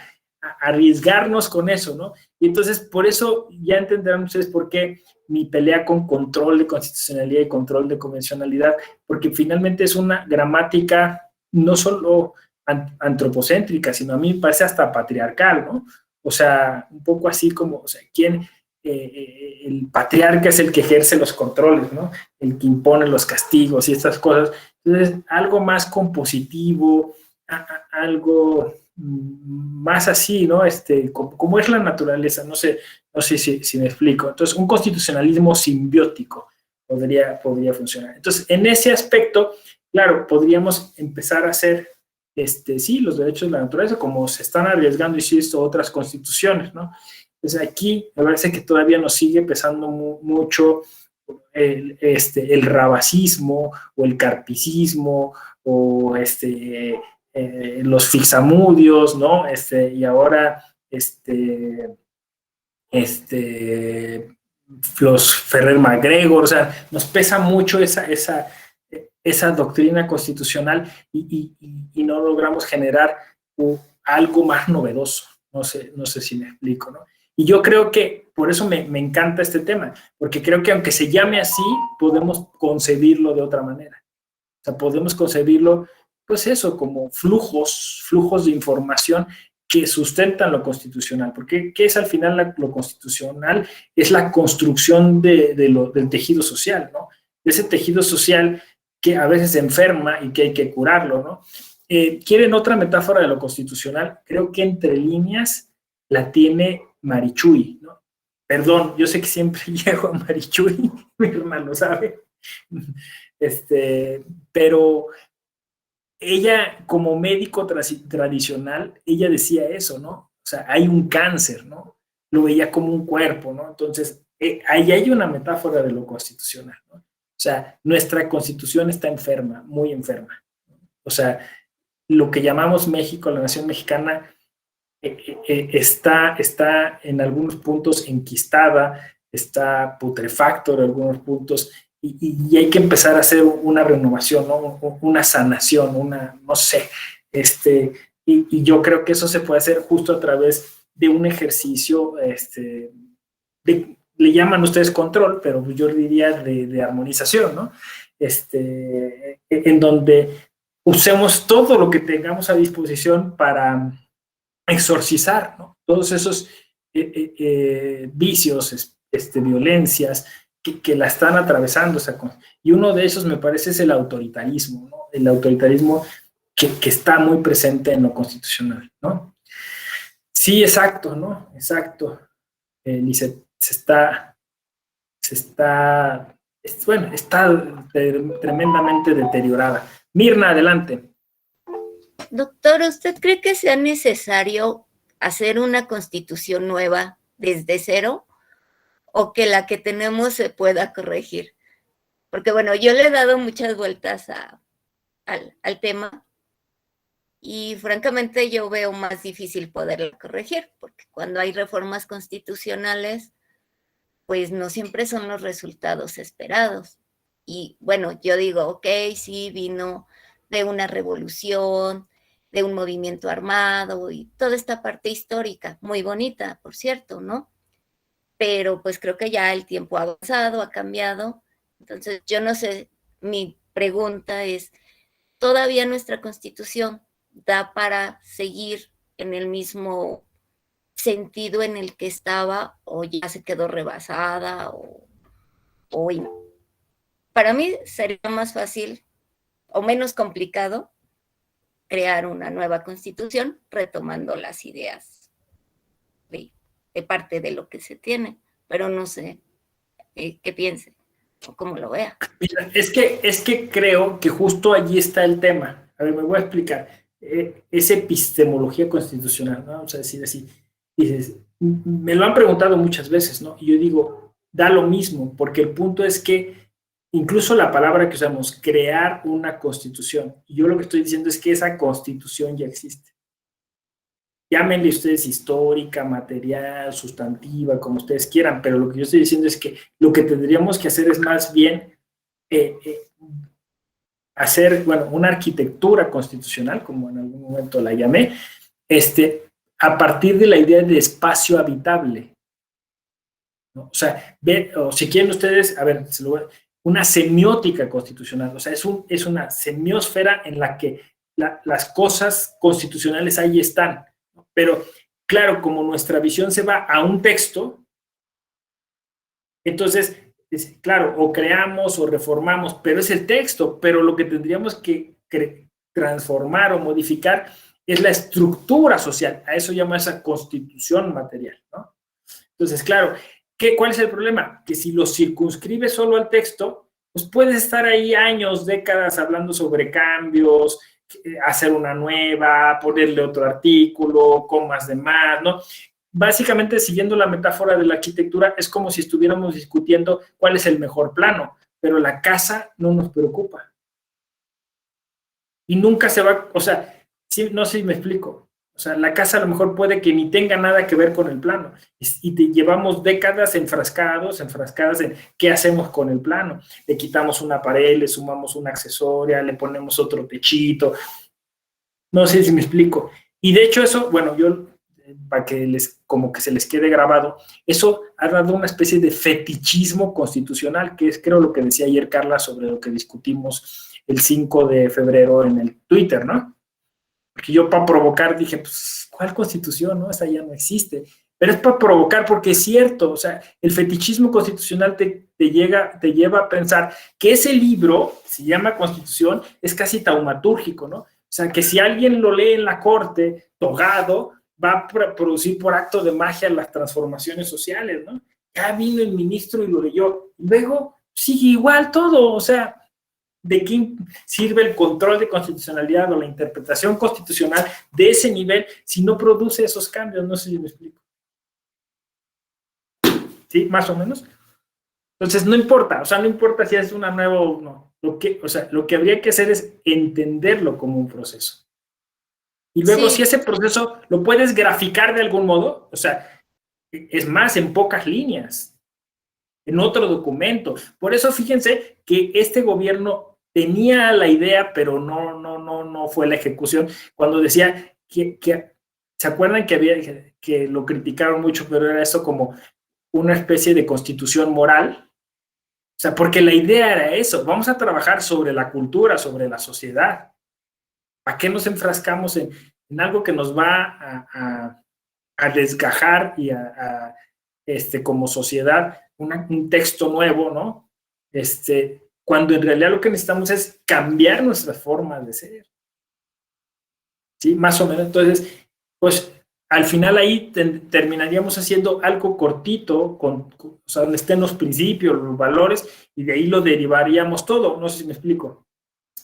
arriesgarnos con eso, ¿no? Y entonces, por eso ya entenderán ustedes por qué mi pelea con control de constitucionalidad y control de convencionalidad, porque finalmente es una gramática no solo antropocéntrica, sino a mí me parece hasta patriarcal, ¿no? O sea, un poco así como, o sea, ¿quién? El patriarca es el que ejerce los controles, ¿no? El que impone los castigos y estas cosas. Entonces, algo más compositivo, algo más así, ¿no? Como es la naturaleza, no sé si me explico. Entonces, un constitucionalismo simbiótico podría funcionar. Entonces, en ese aspecto, claro, podríamos empezar a hacer, sí, los derechos de la naturaleza, como se están arriesgando, insisto, otras constituciones, ¿no? Entonces, aquí me parece que todavía nos sigue pesando mucho el rabacismo o el carpicismo o los fixamudios, ¿no? Y ahora los Ferrer MacGregor, o sea, nos pesa mucho esa doctrina constitucional y no logramos generar algo más novedoso. No sé si me explico, ¿no? Y yo creo que por eso me encanta este tema, porque creo que aunque se llame así, podemos concebirlo de otra manera. O sea, podemos concebirlo, pues eso, como flujos de información que sustentan lo constitucional. Porque ¿qué es al final lo constitucional? Es la construcción del tejido social, ¿no? Ese tejido social que a veces enferma y que hay que curarlo, ¿no? ¿Quieren otra metáfora de lo constitucional? Creo que entre líneas la tiene Marichuy, ¿no? Perdón, yo sé que siempre llego a Marichuy, mi hermano sabe, pero ella como médico tradicional, ella decía eso, ¿no? O sea, hay un cáncer, ¿no? Lo veía como un cuerpo, ¿no? Entonces, ahí hay una metáfora de lo constitucional, ¿no? O sea, nuestra constitución está enferma, muy enferma. O sea, lo que llamamos México, la nación mexicana, está en algunos puntos enquistada, está putrefacto en algunos puntos, y hay que empezar a hacer una renovación, ¿no? Una sanación, no sé, y yo creo que eso se puede hacer justo a través de un ejercicio, le llaman ustedes control, pero yo diría de armonización, ¿no? En donde usemos todo lo que tengamos a disposición para exorcizar, ¿no? Todos esos vicios, violencias que la están atravesando. Y uno de esos me parece es el autoritarismo, ¿no? El autoritarismo que está muy presente en lo constitucional, ¿no? Sí, exacto, ¿no? Exacto. Lizeth, está tremendamente deteriorada. Mirna, adelante. Doctor, ¿usted cree que sea necesario hacer una constitución nueva desde cero o que la que tenemos se pueda corregir? Porque bueno, yo le he dado muchas vueltas al tema y francamente yo veo más difícil poderla corregir, porque cuando hay reformas constitucionales, pues no siempre son los resultados esperados. Y bueno, yo digo, ok, sí, vino de una revolución, de un movimiento armado y toda esta parte histórica, muy bonita, por cierto, ¿no? Pero pues creo que ya el tiempo ha avanzado, ha cambiado. Entonces, yo no sé, mi pregunta es, ¿todavía nuestra Constitución da para seguir en el mismo sentido en el que estaba o ya se quedó rebasada o para mí sería más fácil o menos complicado crear una nueva constitución retomando las ideas de parte de lo que se tiene, pero no sé qué piense o cómo lo vea. Mira, es que creo que justo allí está el tema. A ver, me voy a explicar. Es epistemología constitucional, ¿no? Vamos a decir así. Dices, me lo han preguntado muchas veces, ¿no? Y yo digo, da lo mismo, porque el punto es que incluso la palabra que usamos, crear una constitución, y yo lo que estoy diciendo es que esa constitución ya existe. Llámenle ustedes histórica, material, sustantiva, como ustedes quieran, pero lo que yo estoy diciendo es que lo que tendríamos que hacer es más bien hacer, bueno, una arquitectura constitucional, como en algún momento la llamé, a partir de la idea de espacio habitable, ¿no? O sea, o si quieren ustedes, a ver, una semiótica constitucional, o sea, es una semiosfera en la que las cosas constitucionales ahí están, ¿no? Pero claro, como nuestra visión se va a un texto, entonces, claro, o creamos o reformamos, pero es el texto, pero lo que tendríamos que transformar o modificar es la estructura social, a eso llama esa constitución material, ¿no? Entonces, claro, ¿cuál es el problema? Que si lo circunscribes solo al texto, pues puedes estar ahí años, décadas hablando sobre cambios, hacer una nueva, ponerle otro artículo, comas de más, ¿no? Básicamente, siguiendo la metáfora de la arquitectura, es como si estuviéramos discutiendo cuál es el mejor plano, pero la casa no nos preocupa. Y nunca se va, o sea, sí, no sé si me explico. O sea, la casa a lo mejor puede que ni tenga nada que ver con el plano. Y te llevamos décadas enfrascadas en qué hacemos con el plano. Le quitamos una pared, le sumamos una accesoria, le ponemos otro techito. No sé si me explico. Y de hecho eso, bueno, yo, para que como que se les quede grabado, eso ha dado una especie de fetichismo constitucional, que es creo lo que decía ayer Carla sobre lo que discutimos el 5 de febrero en el Twitter, ¿no? Porque yo para provocar dije, pues, ¿cuál constitución? No, esa ya no existe. Pero es para provocar porque es cierto, o sea, el fetichismo constitucional te lleva a pensar que ese libro, se llama Constitución, es casi taumatúrgico, ¿no? O sea, que si alguien lo lee en la corte, togado, va a producir por acto de magia las transformaciones sociales, ¿no? Ya vino el ministro y lo leyó. Luego sigue igual todo, o sea, ¿de qué sirve el control de constitucionalidad o la interpretación constitucional de ese nivel si no produce esos cambios? No sé si me explico. ¿Sí? Más o menos. Entonces, no importa, o sea, no importa si es una nueva o no. Lo que habría que hacer es entenderlo como un proceso. Y luego, Sí. si ese proceso lo puedes graficar de algún modo, o sea, es más, en pocas líneas, en otro documento. Por eso, fíjense que este gobierno tenía la idea, pero no fue la ejecución, cuando decía que ¿se acuerdan que lo criticaron mucho, pero era eso como una especie de constitución moral? O sea, porque la idea era eso, vamos a trabajar sobre la cultura, sobre la sociedad. ¿Para qué nos enfrascamos en algo que nos va a desgajar y como sociedad, un texto nuevo, ¿no? Cuando en realidad lo que necesitamos es cambiar nuestra forma de ser. ¿Sí? Más o menos. Entonces, pues al final ahí terminaríamos haciendo algo cortito, o sea, donde estén los principios, los valores, y de ahí lo derivaríamos todo. No sé si me explico.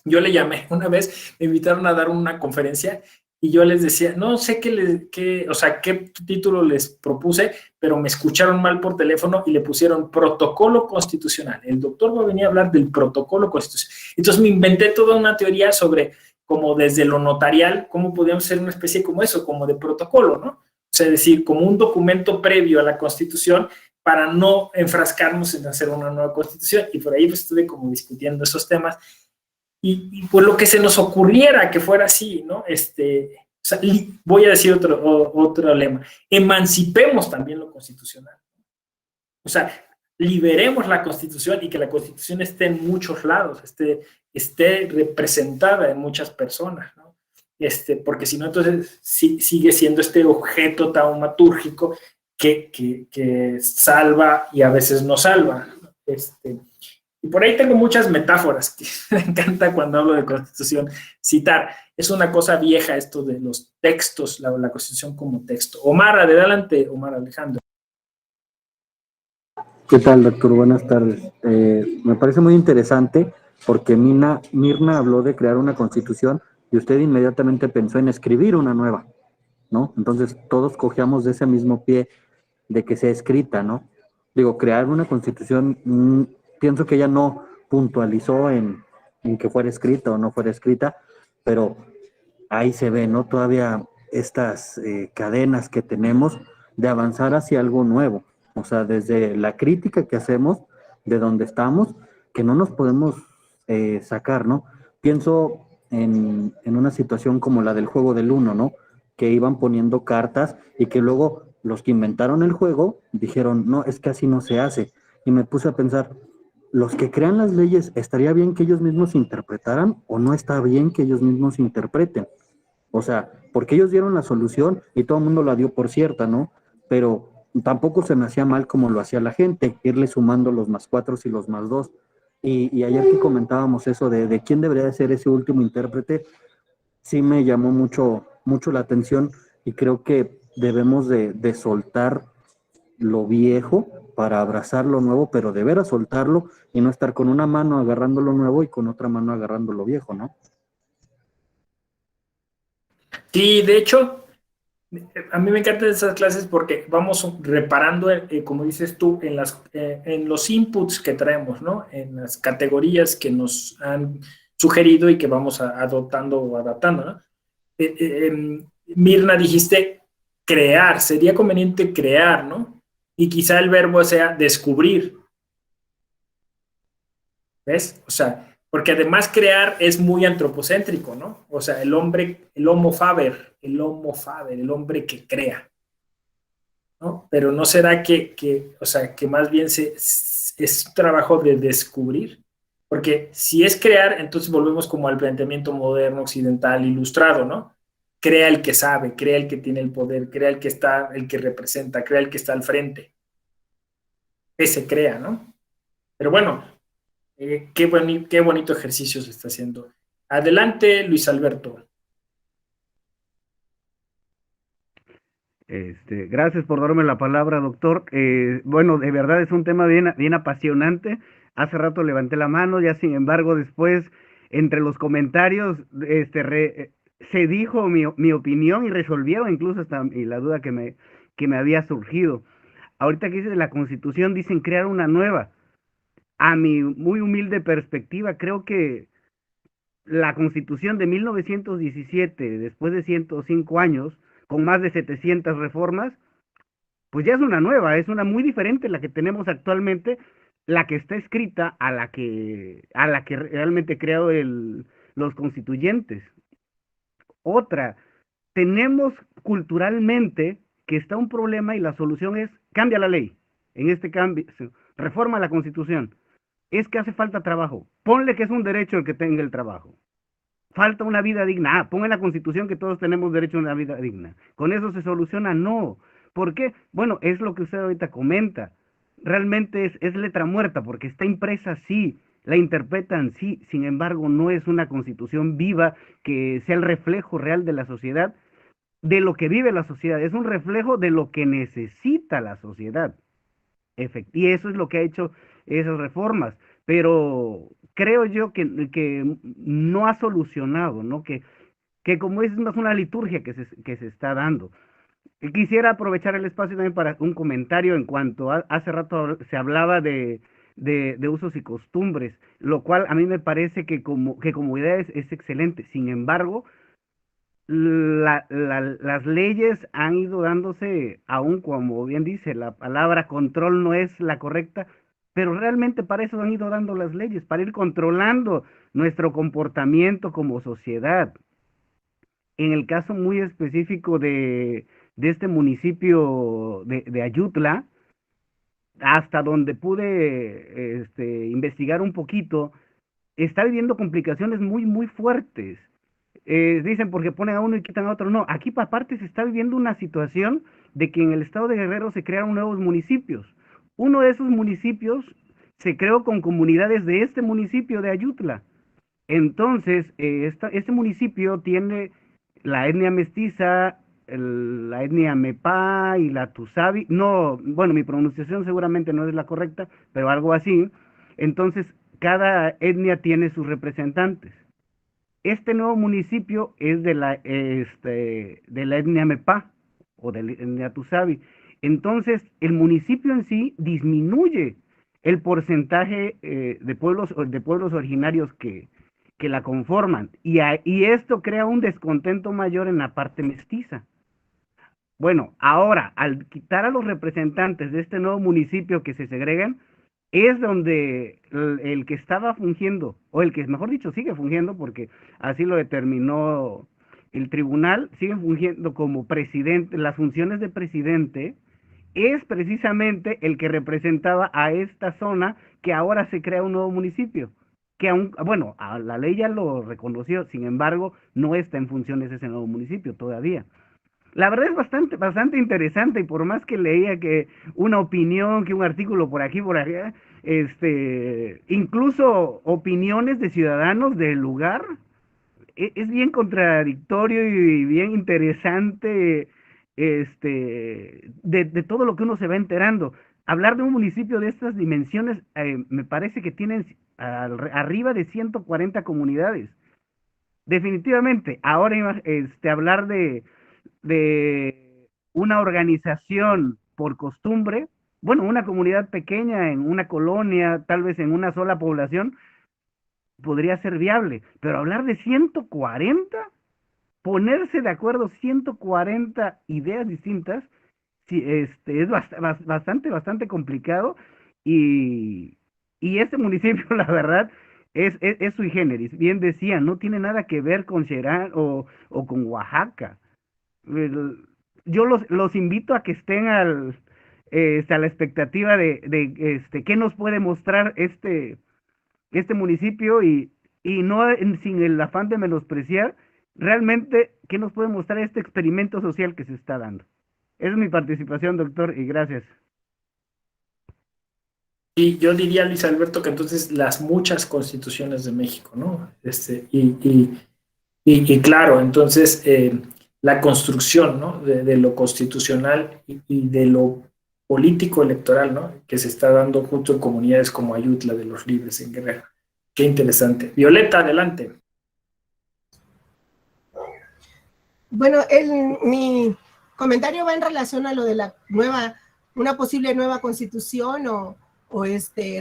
Yo le llamé una vez, me invitaron a dar una conferencia y yo les decía, no sé qué título les propuse, pero me escucharon mal por teléfono y le pusieron protocolo constitucional. El doctor va a venir a hablar del protocolo constitucional. Entonces me inventé toda una teoría sobre como desde lo notarial, cómo podíamos hacer una especie como eso, como de protocolo, ¿no? O sea, es decir, como un documento previo a la Constitución para no enfrascarnos en hacer una nueva Constitución. Y por ahí pues estuve como discutiendo esos temas. Y pues lo que se nos ocurriera que fuera así, ¿no? O sea, voy a decir otro lema, emancipemos también lo constitucional. O sea, liberemos la Constitución y que la Constitución esté en muchos lados, esté representada en muchas personas, ¿no? Porque si no, entonces sigue siendo este objeto taumatúrgico que salva y a veces no salva, ¿no? Y por ahí tengo muchas metáforas que me encanta cuando hablo de Constitución citar. Es una cosa vieja esto de los textos, la Constitución como texto. Omar, adelante, Omar Alejandro. ¿Qué tal, doctor? Buenas tardes. Me parece muy interesante porque Mirna habló de crear una constitución y usted inmediatamente pensó en escribir una nueva, ¿no? Entonces todos cojeamos de ese mismo pie de que sea escrita, ¿no? Digo, crear una constitución, pienso que ella no puntualizó en que fuera escrita o no fuera escrita, pero ahí se ve, ¿no? Todavía estas cadenas que tenemos de avanzar hacia algo nuevo. O sea, desde la crítica que hacemos de donde estamos, que no nos podemos sacar, ¿no? Pienso en una situación como la del juego del uno, ¿no? Que iban poniendo cartas y que luego los que inventaron el juego dijeron, no, es que así no se hace. Y me puse a pensar, los que crean las leyes, ¿estaría bien que ellos mismos interpretaran o no está bien que ellos mismos interpreten? O sea, porque ellos dieron la solución y todo el mundo la dio por cierta, ¿no? Pero tampoco se me hacía mal como lo hacía la gente, irle sumando los +4 y los +2. Y ayer que comentábamos eso de quién debería de ser ese último intérprete, sí me llamó mucho la atención y creo que debemos de soltar lo viejo para abrazar lo nuevo, pero de veras soltarlo y no estar con una mano agarrando lo nuevo y con otra mano agarrando lo viejo, ¿no? Sí, de hecho, a mí me encantan esas clases porque vamos reparando, como dices tú, en los inputs que traemos, ¿no? En las categorías que nos han sugerido y que vamos adoptando o adaptando, ¿no? Mirna, dijiste crear, sería conveniente crear, ¿no? Y quizá el verbo sea descubrir, ¿ves? O sea, porque además crear es muy antropocéntrico, ¿no? O sea, el hombre, el homo faber, el hombre que crea, ¿no? Pero no será o sea, que más bien es un trabajo de descubrir, porque si es crear, entonces volvemos como al planteamiento moderno, occidental, ilustrado, ¿no? Crea el que sabe, crea el que tiene el poder, crea el que está, el que representa, crea el que está al frente. Ese crea, ¿no? Pero bueno, qué bonito ejercicio se está haciendo. Adelante, Luis Alberto. Gracias por darme la palabra, doctor. Bueno, de verdad es un tema bien apasionante. Hace rato levanté la mano, ya sin embargo, después, entre los comentarios, se dijo mi opinión y resolvieron incluso hasta la duda que me había surgido. Ahorita que dice de la Constitución, dicen crear una nueva. A mi muy humilde perspectiva, creo que la Constitución de 1917, después de 105 años, con más de 700 reformas, pues ya es una nueva, es una muy diferente la que tenemos actualmente, la que está escrita a la que realmente creó los constituyentes. Otra, tenemos culturalmente que está un problema y la solución es cambia la ley. En este cambio, reforma la Constitución. Es que hace falta trabajo. Ponle que es un derecho el que tenga el trabajo. Falta una vida digna. Pon en la Constitución que todos tenemos derecho a una vida digna. ¿Con eso se soluciona? No. ¿Por qué? Bueno, es lo que usted ahorita comenta. Realmente es letra muerta porque está impresa, sí, la interpretan, sí, sin embargo no es una Constitución viva que sea el reflejo real de la sociedad, de lo que vive la sociedad. Es un reflejo de lo que necesita la sociedad. Y eso es lo que ha hecho esas reformas. Pero creo yo que no ha solucionado, ¿no? Que como es más una liturgia que se está dando. Y quisiera aprovechar el espacio también para un comentario en cuanto hace rato se hablaba de usos y costumbres, lo cual a mí me parece que como idea es excelente. Sin embargo, las leyes han ido dándose, aún como bien dice, la palabra control no es la correcta, pero realmente para eso han ido dando las leyes, para ir controlando nuestro comportamiento como sociedad. En el caso muy específico de este municipio de Ayutla, hasta donde pude investigar un poquito, está viviendo complicaciones muy fuertes. Dicen porque ponen a uno y quitan a otro. No, aquí aparte se está viviendo una situación de que en el estado de Guerrero se crearon nuevos municipios. Uno de esos municipios se creó con comunidades de este municipio de Ayutla. Entonces, este municipio tiene la etnia mestiza, la etnia Mepá y la Tusabi. No, bueno, mi pronunciación seguramente no es la correcta, pero algo así. Entonces, cada etnia tiene sus representantes. Este nuevo municipio es de la etnia Mepá o de la etnia Tusabi. Entonces, el municipio en sí disminuye el porcentaje de pueblos originarios que la conforman. Y esto crea un descontento mayor en la parte mestiza. Bueno, ahora, al quitar a los representantes de este nuevo municipio que se segregan, es donde el que estaba fungiendo, o el que, mejor dicho, sigue fungiendo, porque así lo determinó el tribunal, sigue fungiendo como presidente, las funciones de presidente, es precisamente el que representaba a esta zona que ahora se crea un nuevo municipio, que aún, bueno, la ley ya lo reconoció, sin embargo, no está en funciones ese nuevo municipio todavía. La verdad es bastante interesante, y por más que leía que una opinión, que un artículo por aquí, por allá, incluso opiniones de ciudadanos del lugar, es bien contradictorio y bien interesante, de todo lo que uno se va enterando. Hablar de un municipio de estas dimensiones, me parece que tienen arriba de 140 comunidades. Definitivamente, ahora hablar de una organización por costumbre, bueno, una comunidad pequeña en una colonia, tal vez en una sola población, podría ser viable, pero hablar de 140, ponerse de acuerdo 140 ideas distintas, sí, es bastante complicado, y este municipio, la verdad, es sui generis. Bien decía, no tiene nada que ver con Cherán o con Oaxaca. Yo los invito a que estén a la expectativa de qué nos puede mostrar este municipio, y no sin el afán de menospreciar, realmente qué nos puede mostrar este experimento social que se está dando. Esa es mi participación, doctor, y gracias. Y yo diría, Luis Alberto, que entonces las muchas constituciones de México, ¿no? Y claro, entonces la construcción, ¿no? De lo constitucional y de lo político electoral, ¿no? Que se está dando justo en comunidades como Ayutla de los Libres en Guerrero. Qué interesante. Violeta, adelante. Bueno, mi comentario va en relación a lo de una posible nueva constitución o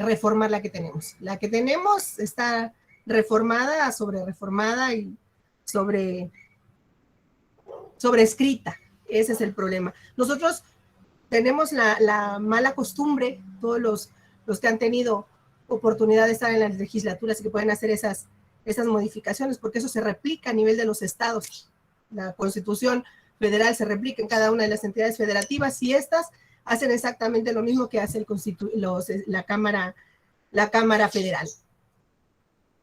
reformar la que tenemos. La que tenemos está reformada, sobre reformada y sobreescrita. Ese es el problema. Nosotros tenemos la mala costumbre, todos los que han tenido oportunidad de estar en las legislaturas y que pueden hacer esas modificaciones, porque eso se replica a nivel de los estados. La Constitución Federal se replica en cada una de las entidades federativas, y estas hacen exactamente lo mismo que hace la Cámara Federal.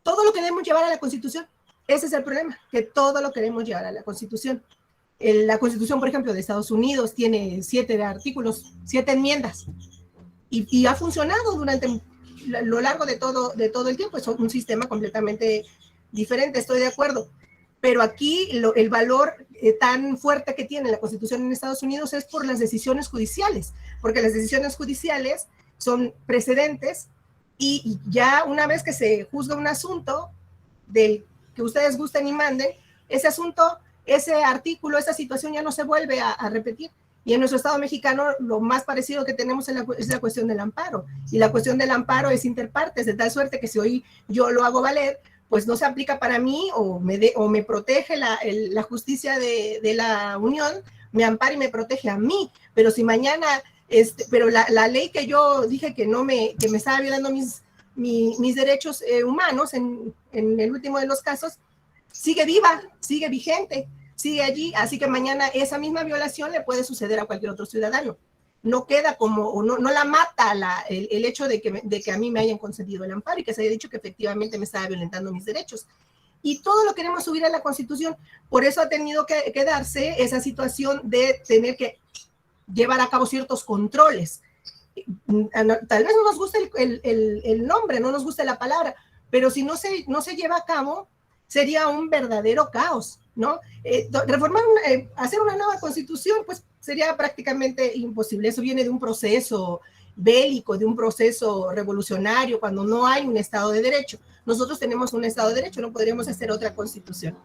Todo lo queremos llevar a la Constitución. Ese es el problema, que todo lo queremos llevar a la Constitución. La Constitución, por ejemplo, de Estados Unidos tiene 7 artículos, 7 enmiendas, y ha funcionado durante lo largo de todo el tiempo. Es un sistema completamente diferente, estoy de acuerdo. Pero aquí el valor tan fuerte que tiene la Constitución en Estados Unidos es por las decisiones judiciales, porque las decisiones judiciales son precedentes, y ya una vez que se juzga un asunto del que ustedes gusten y manden, ese asunto, ese artículo, esa situación ya no se vuelve a repetir. Y en nuestro Estado mexicano lo más parecido que tenemos es la cuestión del amparo, y la cuestión del amparo es interpartes, de tal suerte que si hoy yo lo hago valer, pues no se aplica para mí, o me protege la justicia de la Unión, me ampara y me protege a mí. Pero si mañana, pero la ley que yo dije que me estaba violando mis derechos humanos en el último de los casos, sigue viva, sigue vigente, sigue allí, así que mañana esa misma violación le puede suceder a cualquier otro ciudadano. No queda como, no la mata el hecho de que a mí me hayan concedido el amparo y que se haya dicho que efectivamente me estaba violentando mis derechos. Y todo lo queremos subir a la Constitución. Por eso ha tenido que darse esa situación de tener que llevar a cabo ciertos controles. Tal vez no nos guste el nombre, no nos guste la palabra, pero si no se lleva a cabo, sería un verdadero caos, ¿no? Hacer una nueva Constitución, pues sería prácticamente imposible. Eso viene de un proceso bélico, de un proceso revolucionario, cuando no hay un Estado de Derecho. Nosotros tenemos un Estado de Derecho, no podríamos hacer otra Constitución.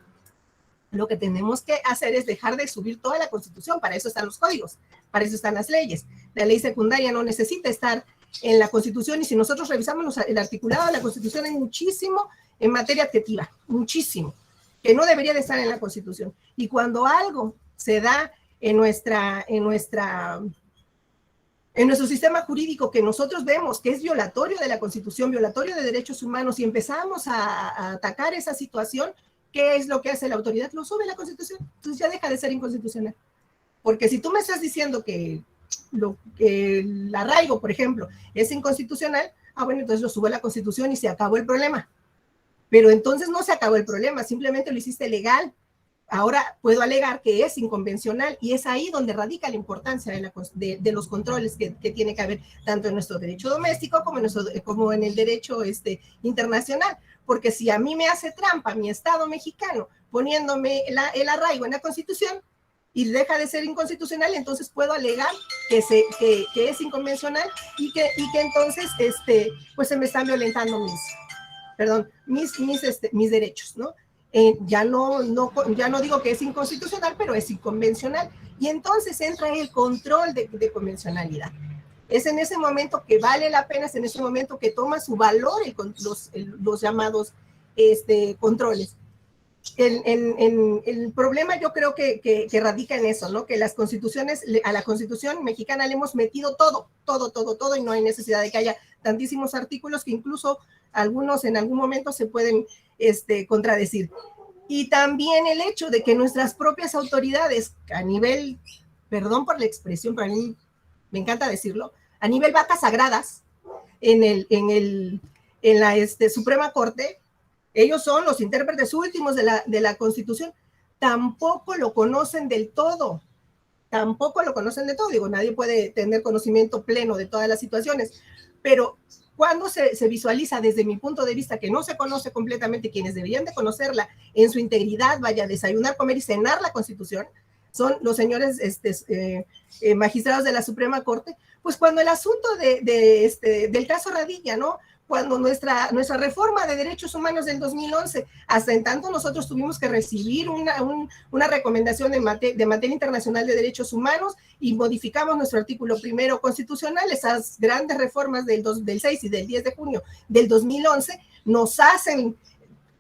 Lo que tenemos que hacer es dejar de subir toda la Constitución. Para eso están los códigos, para eso están las leyes. La ley secundaria no necesita estar en la Constitución, y si nosotros revisamos el articulado de la Constitución, hay muchísimo en materia adjetiva, muchísimo, que no debería de estar en la Constitución. Y cuando algo se da en nuestra en nuestro sistema jurídico que nosotros vemos que es violatorio de la Constitución, violatorio de derechos humanos, y empezamos a atacar esa situación, ¿qué es lo que hace la autoridad? Lo sube la Constitución, entonces ya deja de ser inconstitucional. Porque si tú me estás diciendo que el arraigo, por ejemplo, es inconstitucional, bueno, entonces lo sube la Constitución y se acabó el problema. Pero entonces no se acabó el problema, simplemente lo hiciste legal. Ahora puedo alegar que es inconvencional, y es ahí donde radica la importancia de los controles que tiene que haber tanto en nuestro derecho doméstico como en el derecho internacional. Porque si a mí me hace trampa mi Estado mexicano poniéndome el arraigo en la Constitución y deja de ser inconstitucional, entonces puedo alegar que es inconvencional y que entonces pues se me están violentando mis derechos, ¿no? Ya no digo que es inconstitucional, pero es inconvencional. Y entonces entra el control de convencionalidad. Es en ese momento que vale la pena, es en ese momento que toma su valor los llamados controles. El problema yo creo que radica en eso, ¿no? Que las constituciones, a la Constitución mexicana le hemos metido todo, y no hay necesidad de que haya tantísimos artículos que incluso algunos en algún momento se pueden contradecir. Y también el hecho de que nuestras propias autoridades, a nivel, perdón por la expresión, pero a mí me encanta decirlo, a nivel vacas sagradas, en la Suprema Corte, ellos son los intérpretes últimos de la Constitución, tampoco lo conocen del todo. Digo, nadie puede tener conocimiento pleno de todas las situaciones, pero cuando se visualiza desde mi punto de vista que no se conoce completamente, quienes deberían de conocerla en su integridad, vaya a desayunar, comer y cenar la Constitución, son los señores magistrados de la Suprema Corte, pues cuando el asunto del caso Radilla, ¿no? Cuando nuestra reforma de derechos humanos del 2011, hasta en tanto nosotros tuvimos que recibir una recomendación de materia internacional de derechos humanos y modificamos nuestro artículo primero constitucional, esas grandes reformas del 6 y del 10 de junio del 2011 nos hacen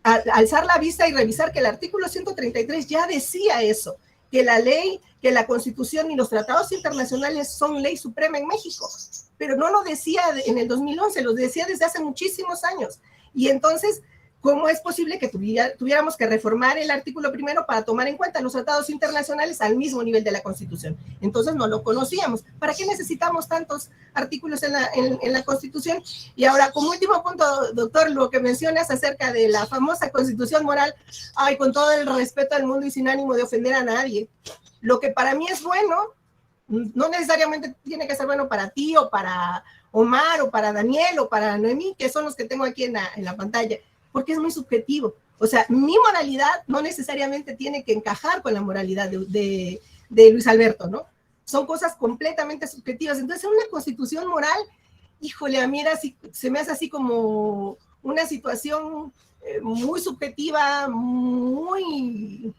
alzar la vista y revisar que el artículo 133 ya decía eso, que la ley, que la Constitución y los tratados internacionales son ley suprema en México. Pero no lo decía en el 2011, lo decía desde hace muchísimos años. Y entonces, ¿cómo es posible que tuviéramos que reformar el artículo primero para tomar en cuenta los tratados internacionales al mismo nivel de la Constitución? Entonces no lo conocíamos. ¿Para qué necesitamos tantos artículos en la Constitución? Y ahora, como último punto, doctor, lo que mencionas acerca de la famosa Constitución moral, con todo el respeto al mundo y sin ánimo de ofender a nadie, lo que para mí es bueno, no necesariamente tiene que ser bueno para ti o para Omar o para Daniel o para Noemí, que son los que tengo aquí en la pantalla, porque es muy subjetivo. O sea, mi moralidad no necesariamente tiene que encajar con la moralidad de Luis Alberto, ¿no? Son cosas completamente subjetivas. Entonces, una constitución moral, híjole, a mí se me hace así como una situación muy subjetiva, muy,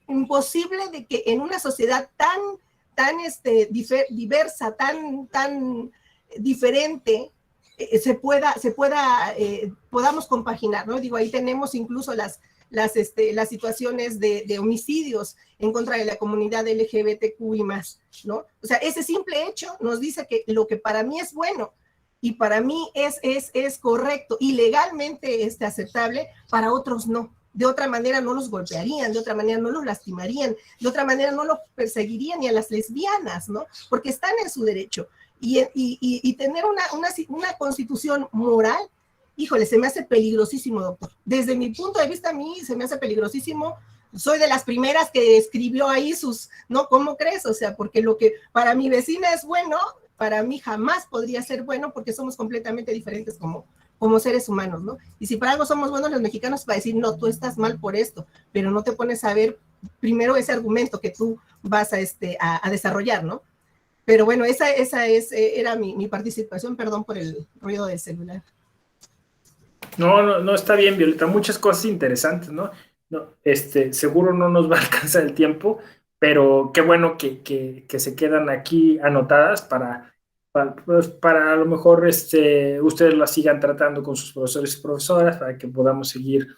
imposible de que en una sociedad tan diversa, tan diferente, podamos compaginar, ¿no? Digo, ahí tenemos incluso las situaciones de homicidios en contra de la comunidad LGBTQ y más, ¿no? O sea, ese simple hecho nos dice que lo que para mí es bueno y para mí es correcto y legalmente aceptable, para otros no. De otra manera no los golpearían, de otra manera no los lastimarían, de otra manera no los perseguirían ni a las lesbianas, ¿no? Porque están en su derecho. Y tener una constitución moral, híjole, se me hace peligrosísimo, doctor. Desde mi punto de vista, a mí se me hace peligrosísimo. Soy de las primeras que escribió ahí ¿no? ¿Cómo crees? O sea, porque lo que para mi vecina es bueno, para mí jamás podría ser bueno, porque somos completamente diferentes como seres humanos, ¿no? Y si para algo somos buenos los mexicanos, para decir, no, tú estás mal por esto, pero no te pones a ver primero ese argumento que tú vas a desarrollar, ¿no? Pero bueno, esa era mi participación, perdón por el ruido del celular. No, está bien, Violeta, muchas cosas interesantes, ¿no? Seguro no nos va a alcanzar el tiempo, pero qué bueno que se quedan aquí anotadas para a lo mejor ustedes las sigan tratando con sus profesores y profesoras, para que podamos seguir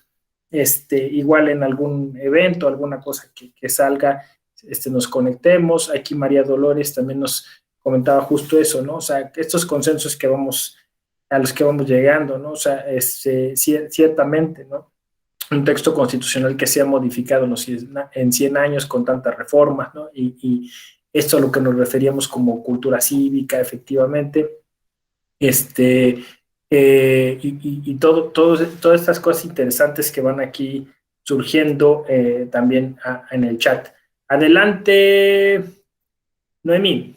igual en algún evento, alguna cosa que salga, nos conectemos. Aquí María Dolores también nos comentaba justo eso, ¿no? O sea, estos consensos a los que vamos llegando, ¿no? O sea, ciertamente, ¿no? Un texto constitucional que sea modificado en 100 años con tantas reformas, ¿no? Y esto a lo que nos referíamos como cultura cívica, efectivamente, todas estas cosas interesantes que van aquí surgiendo también en el chat. Adelante, Noemí.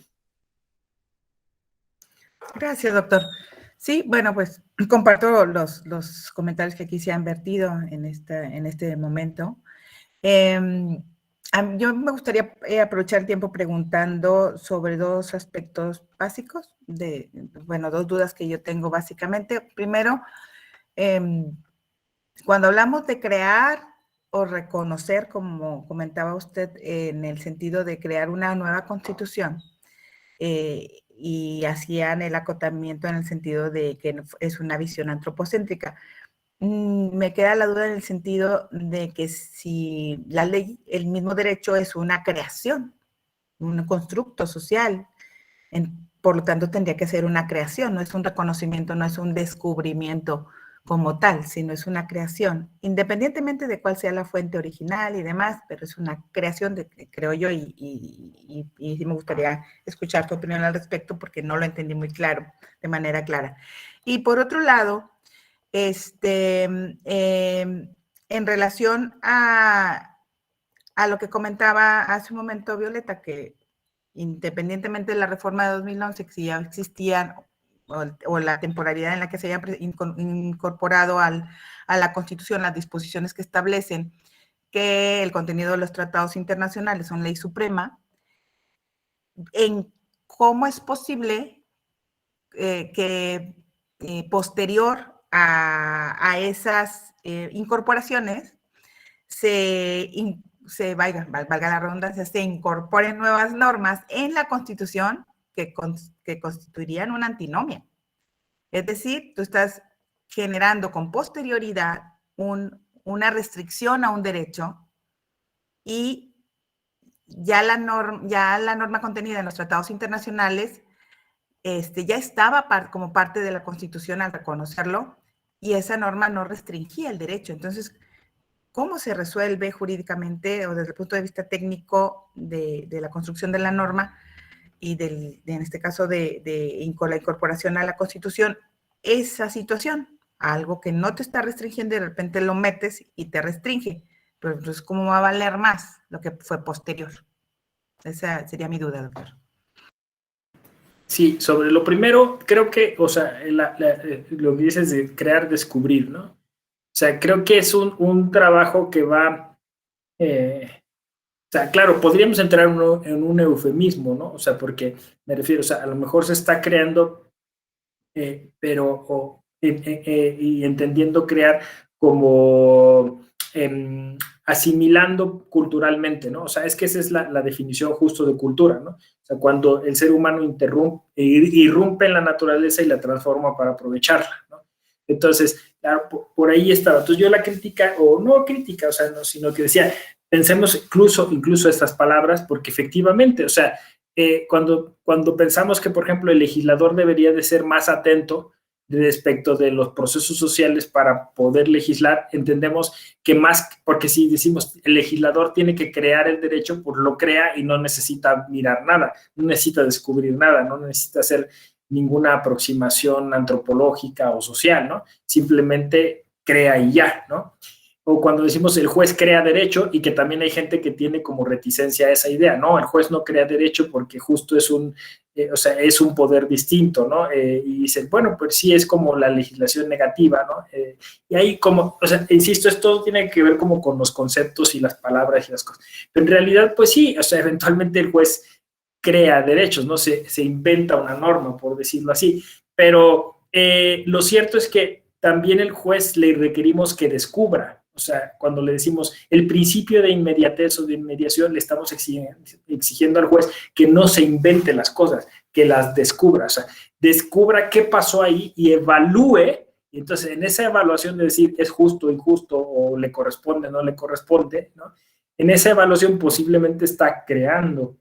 Gracias, doctor. Sí, bueno, pues comparto los comentarios que aquí se han vertido en este momento. Yo me gustaría aprovechar el tiempo preguntando sobre dos aspectos básicos, dos dudas que yo tengo básicamente. Primero, cuando hablamos de crear o reconocer, como comentaba usted, en el sentido de crear una nueva constitución, y hacían el acotamiento en el sentido de que es una visión antropocéntrica. Me queda la duda en el sentido de que si la ley, el mismo derecho es una creación, un constructo social, por lo tanto tendría que ser una creación, no es un reconocimiento, no es un descubrimiento como tal, sino es una creación, independientemente de cuál sea la fuente original y demás, pero es una creación, creo yo, y sí me gustaría escuchar tu opinión al respecto porque no lo entendí muy claro, de manera clara. Y por otro lado, en relación a lo que comentaba hace un momento Violeta, que independientemente de la reforma de 2011, que si ya existían o la temporalidad en la que se haya incorporado a la Constitución las disposiciones que establecen que el contenido de los tratados internacionales son ley suprema, en cómo es posible que posterior a esas incorporaciones valga la redundancia, se incorporen nuevas normas en la Constitución que constituirían una antinomia. Es decir, tú estás generando con posterioridad una restricción a un derecho y ya la norma contenida en los tratados internacionales ya estaba como parte de la Constitución al reconocerlo y esa norma no restringía el derecho. Entonces, ¿cómo se resuelve jurídicamente o desde el punto de vista técnico de la construcción de la norma y en este caso de la incorporación a la Constitución, esa situación? Algo que no te está restringiendo y de repente lo metes y te restringe. Pero entonces, ¿cómo va a valer más lo que fue posterior? Esa sería mi duda, doctor. Sí, sobre lo primero, creo que, o sea, lo que dices de crear, descubrir, ¿no? O sea, creo que es un trabajo que va, o sea, claro, podríamos entrar en un eufemismo, ¿no? O sea, porque me refiero, o sea, a lo mejor se está creando, y entendiendo crear como asimilando culturalmente, ¿no? O sea, es que esa es la definición justo de cultura, ¿no? O sea, cuando el ser humano irrumpe en la naturaleza y la transforma para aprovecharla, ¿no? Entonces, claro, por ahí estaba. Entonces yo la crítica, o no crítica, o sea, no, sino que decía, pensemos incluso estas palabras, porque efectivamente, o sea, cuando pensamos que, por ejemplo, el legislador debería de ser más atento respecto de los procesos sociales para poder legislar, entendemos que más, porque si decimos el legislador tiene que crear el derecho, pues lo crea y no necesita mirar nada, no necesita descubrir nada, no necesita hacer ninguna aproximación antropológica o social, ¿no? Simplemente crea y ya, ¿no? O cuando decimos el juez crea derecho, y que también hay gente que tiene como reticencia a esa idea, no, el juez no crea derecho porque justo es es un poder distinto, ¿no? Y dicen, bueno, pues sí, es como la legislación negativa, ¿no? Y ahí como, o sea, insisto, esto tiene que ver como con los conceptos y las palabras y las cosas. Pero en realidad, pues sí, o sea, eventualmente el juez crea derechos, ¿no? Se inventa una norma, por decirlo así. Pero lo cierto es que también el juez le requerimos que descubra. O sea, cuando le decimos el principio de inmediatez o de inmediación, le estamos exigiendo al juez que no se invente las cosas, que las descubra. O sea, descubra qué pasó ahí y evalúe. Y entonces, en esa evaluación de decir es justo, injusto, o le corresponde, no le corresponde, ¿no? en esa evaluación posiblemente está creando.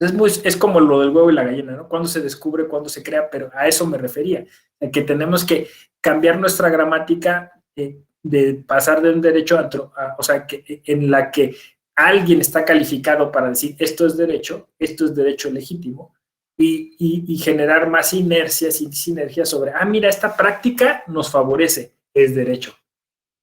Es como lo del huevo y la gallina, ¿no? Cuándo se descubre, cuándo se crea, pero a eso me refería, a que tenemos que cambiar nuestra gramática de pasar de un derecho a otro, o sea, en la que alguien está calificado para decir esto es derecho legítimo, y generar más inercias y sinergias sobre, mira, esta práctica nos favorece, es derecho.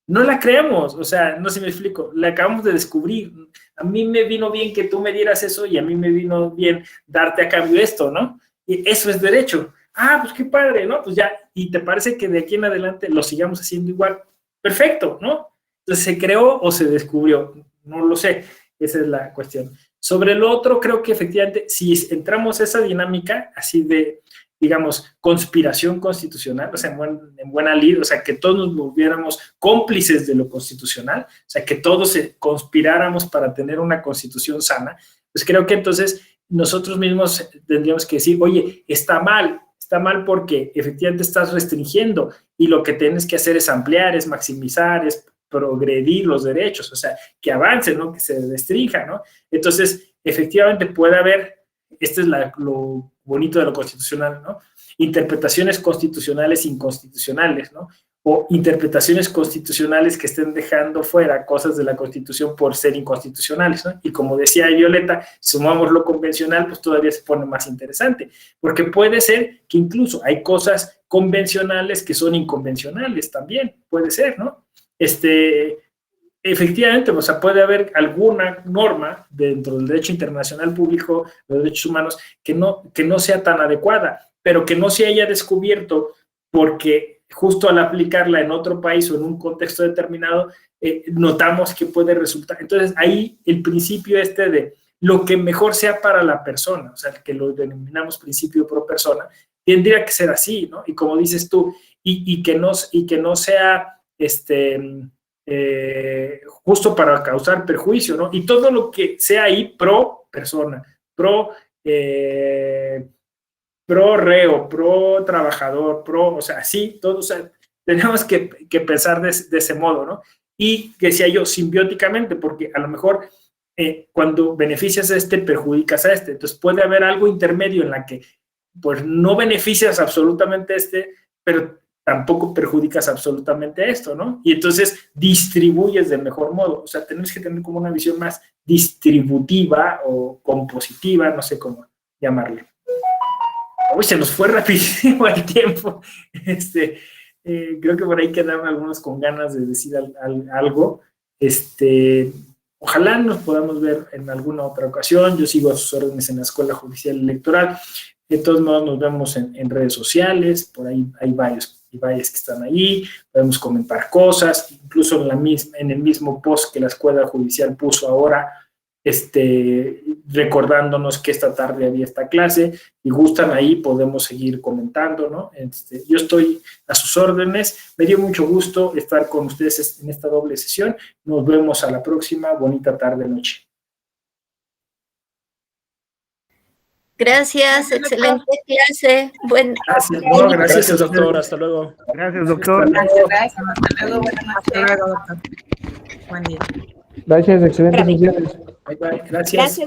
No la creemos, o sea, no sé si me explico, la acabamos de descubrir. A mí me vino bien que tú me dieras eso y a mí me vino bien darte a cambio esto, ¿no? Y eso es derecho. Pues qué padre, ¿no? Pues ya, ¿y te parece que de aquí en adelante lo sigamos haciendo igual? Perfecto, ¿no? Entonces, ¿se creó o se descubrió? No lo sé, esa es la cuestión. Sobre lo otro, creo que efectivamente, si entramos a esa dinámica así de, digamos, conspiración constitucional, o sea, en buena lid, o sea, que todos nos volviéramos cómplices de lo constitucional, o sea, que todos conspiráramos para tener una constitución sana, pues creo que entonces nosotros mismos tendríamos que decir, oye, está mal porque efectivamente estás restringiendo y lo que tienes que hacer es ampliar, es maximizar, es progredir los derechos, o sea, que avancen, ¿no? Que se restrinja, ¿no? Entonces, efectivamente puede haber, este es lo bonito de lo constitucional, ¿no? Interpretaciones constitucionales inconstitucionales, ¿no? O interpretaciones constitucionales que estén dejando fuera cosas de la Constitución por ser inconstitucionales, ¿no? Y como decía Violeta, sumamos lo convencional, pues todavía se pone más interesante, porque puede ser que incluso hay cosas convencionales que son inconvencionales también, puede ser, ¿no? Efectivamente, o sea, puede haber alguna norma dentro del derecho internacional público, de los derechos humanos, que no sea tan adecuada, pero que no se haya descubierto porque justo al aplicarla en otro país o en un contexto determinado, notamos que puede resultar. Entonces, ahí el principio de lo que mejor sea para la persona, o sea, que lo denominamos principio pro persona, tendría que ser así, ¿no? Y como dices tú, y que no sea justo para causar perjuicio, ¿no? Y todo lo que sea ahí pro persona, pro reo, pro trabajador, o sea, sí, todo, o sea, tenemos que pensar de ese modo, ¿no? Y que sea yo simbióticamente, porque a lo mejor cuando beneficias a perjudicas a entonces puede haber algo intermedio en la que pues no beneficias absolutamente a pero tampoco perjudicas absolutamente esto, ¿no? Y entonces distribuyes del mejor modo. O sea, tenemos que tener como una visión más distributiva o compositiva, no sé cómo llamarlo. Uy, se nos fue rapidísimo el tiempo. Creo que por ahí quedaron algunos con ganas de decir algo. Ojalá nos podamos ver en alguna otra ocasión. Yo sigo a sus órdenes en la Escuela Judicial Electoral. De todos modos, nos vemos en redes sociales. Por ahí hay varios que están ahí. Podemos comentar cosas. Incluso en el mismo post que la Escuela Judicial puso ahora, recordándonos que esta tarde había esta clase, y gustan ahí, podemos seguir comentando, ¿no? Yo estoy a sus órdenes, me dio mucho gusto estar con ustedes en esta doble sesión, nos vemos a la próxima, bonita tarde, noche. Gracias, excelente clase. Gracias, doctor, hasta luego. Gracias, doctor. Gracias, hasta luego, buenas noches. Hasta luego, doctor. Buen día. Gracias, excelentes sesiones. Bye, gracias.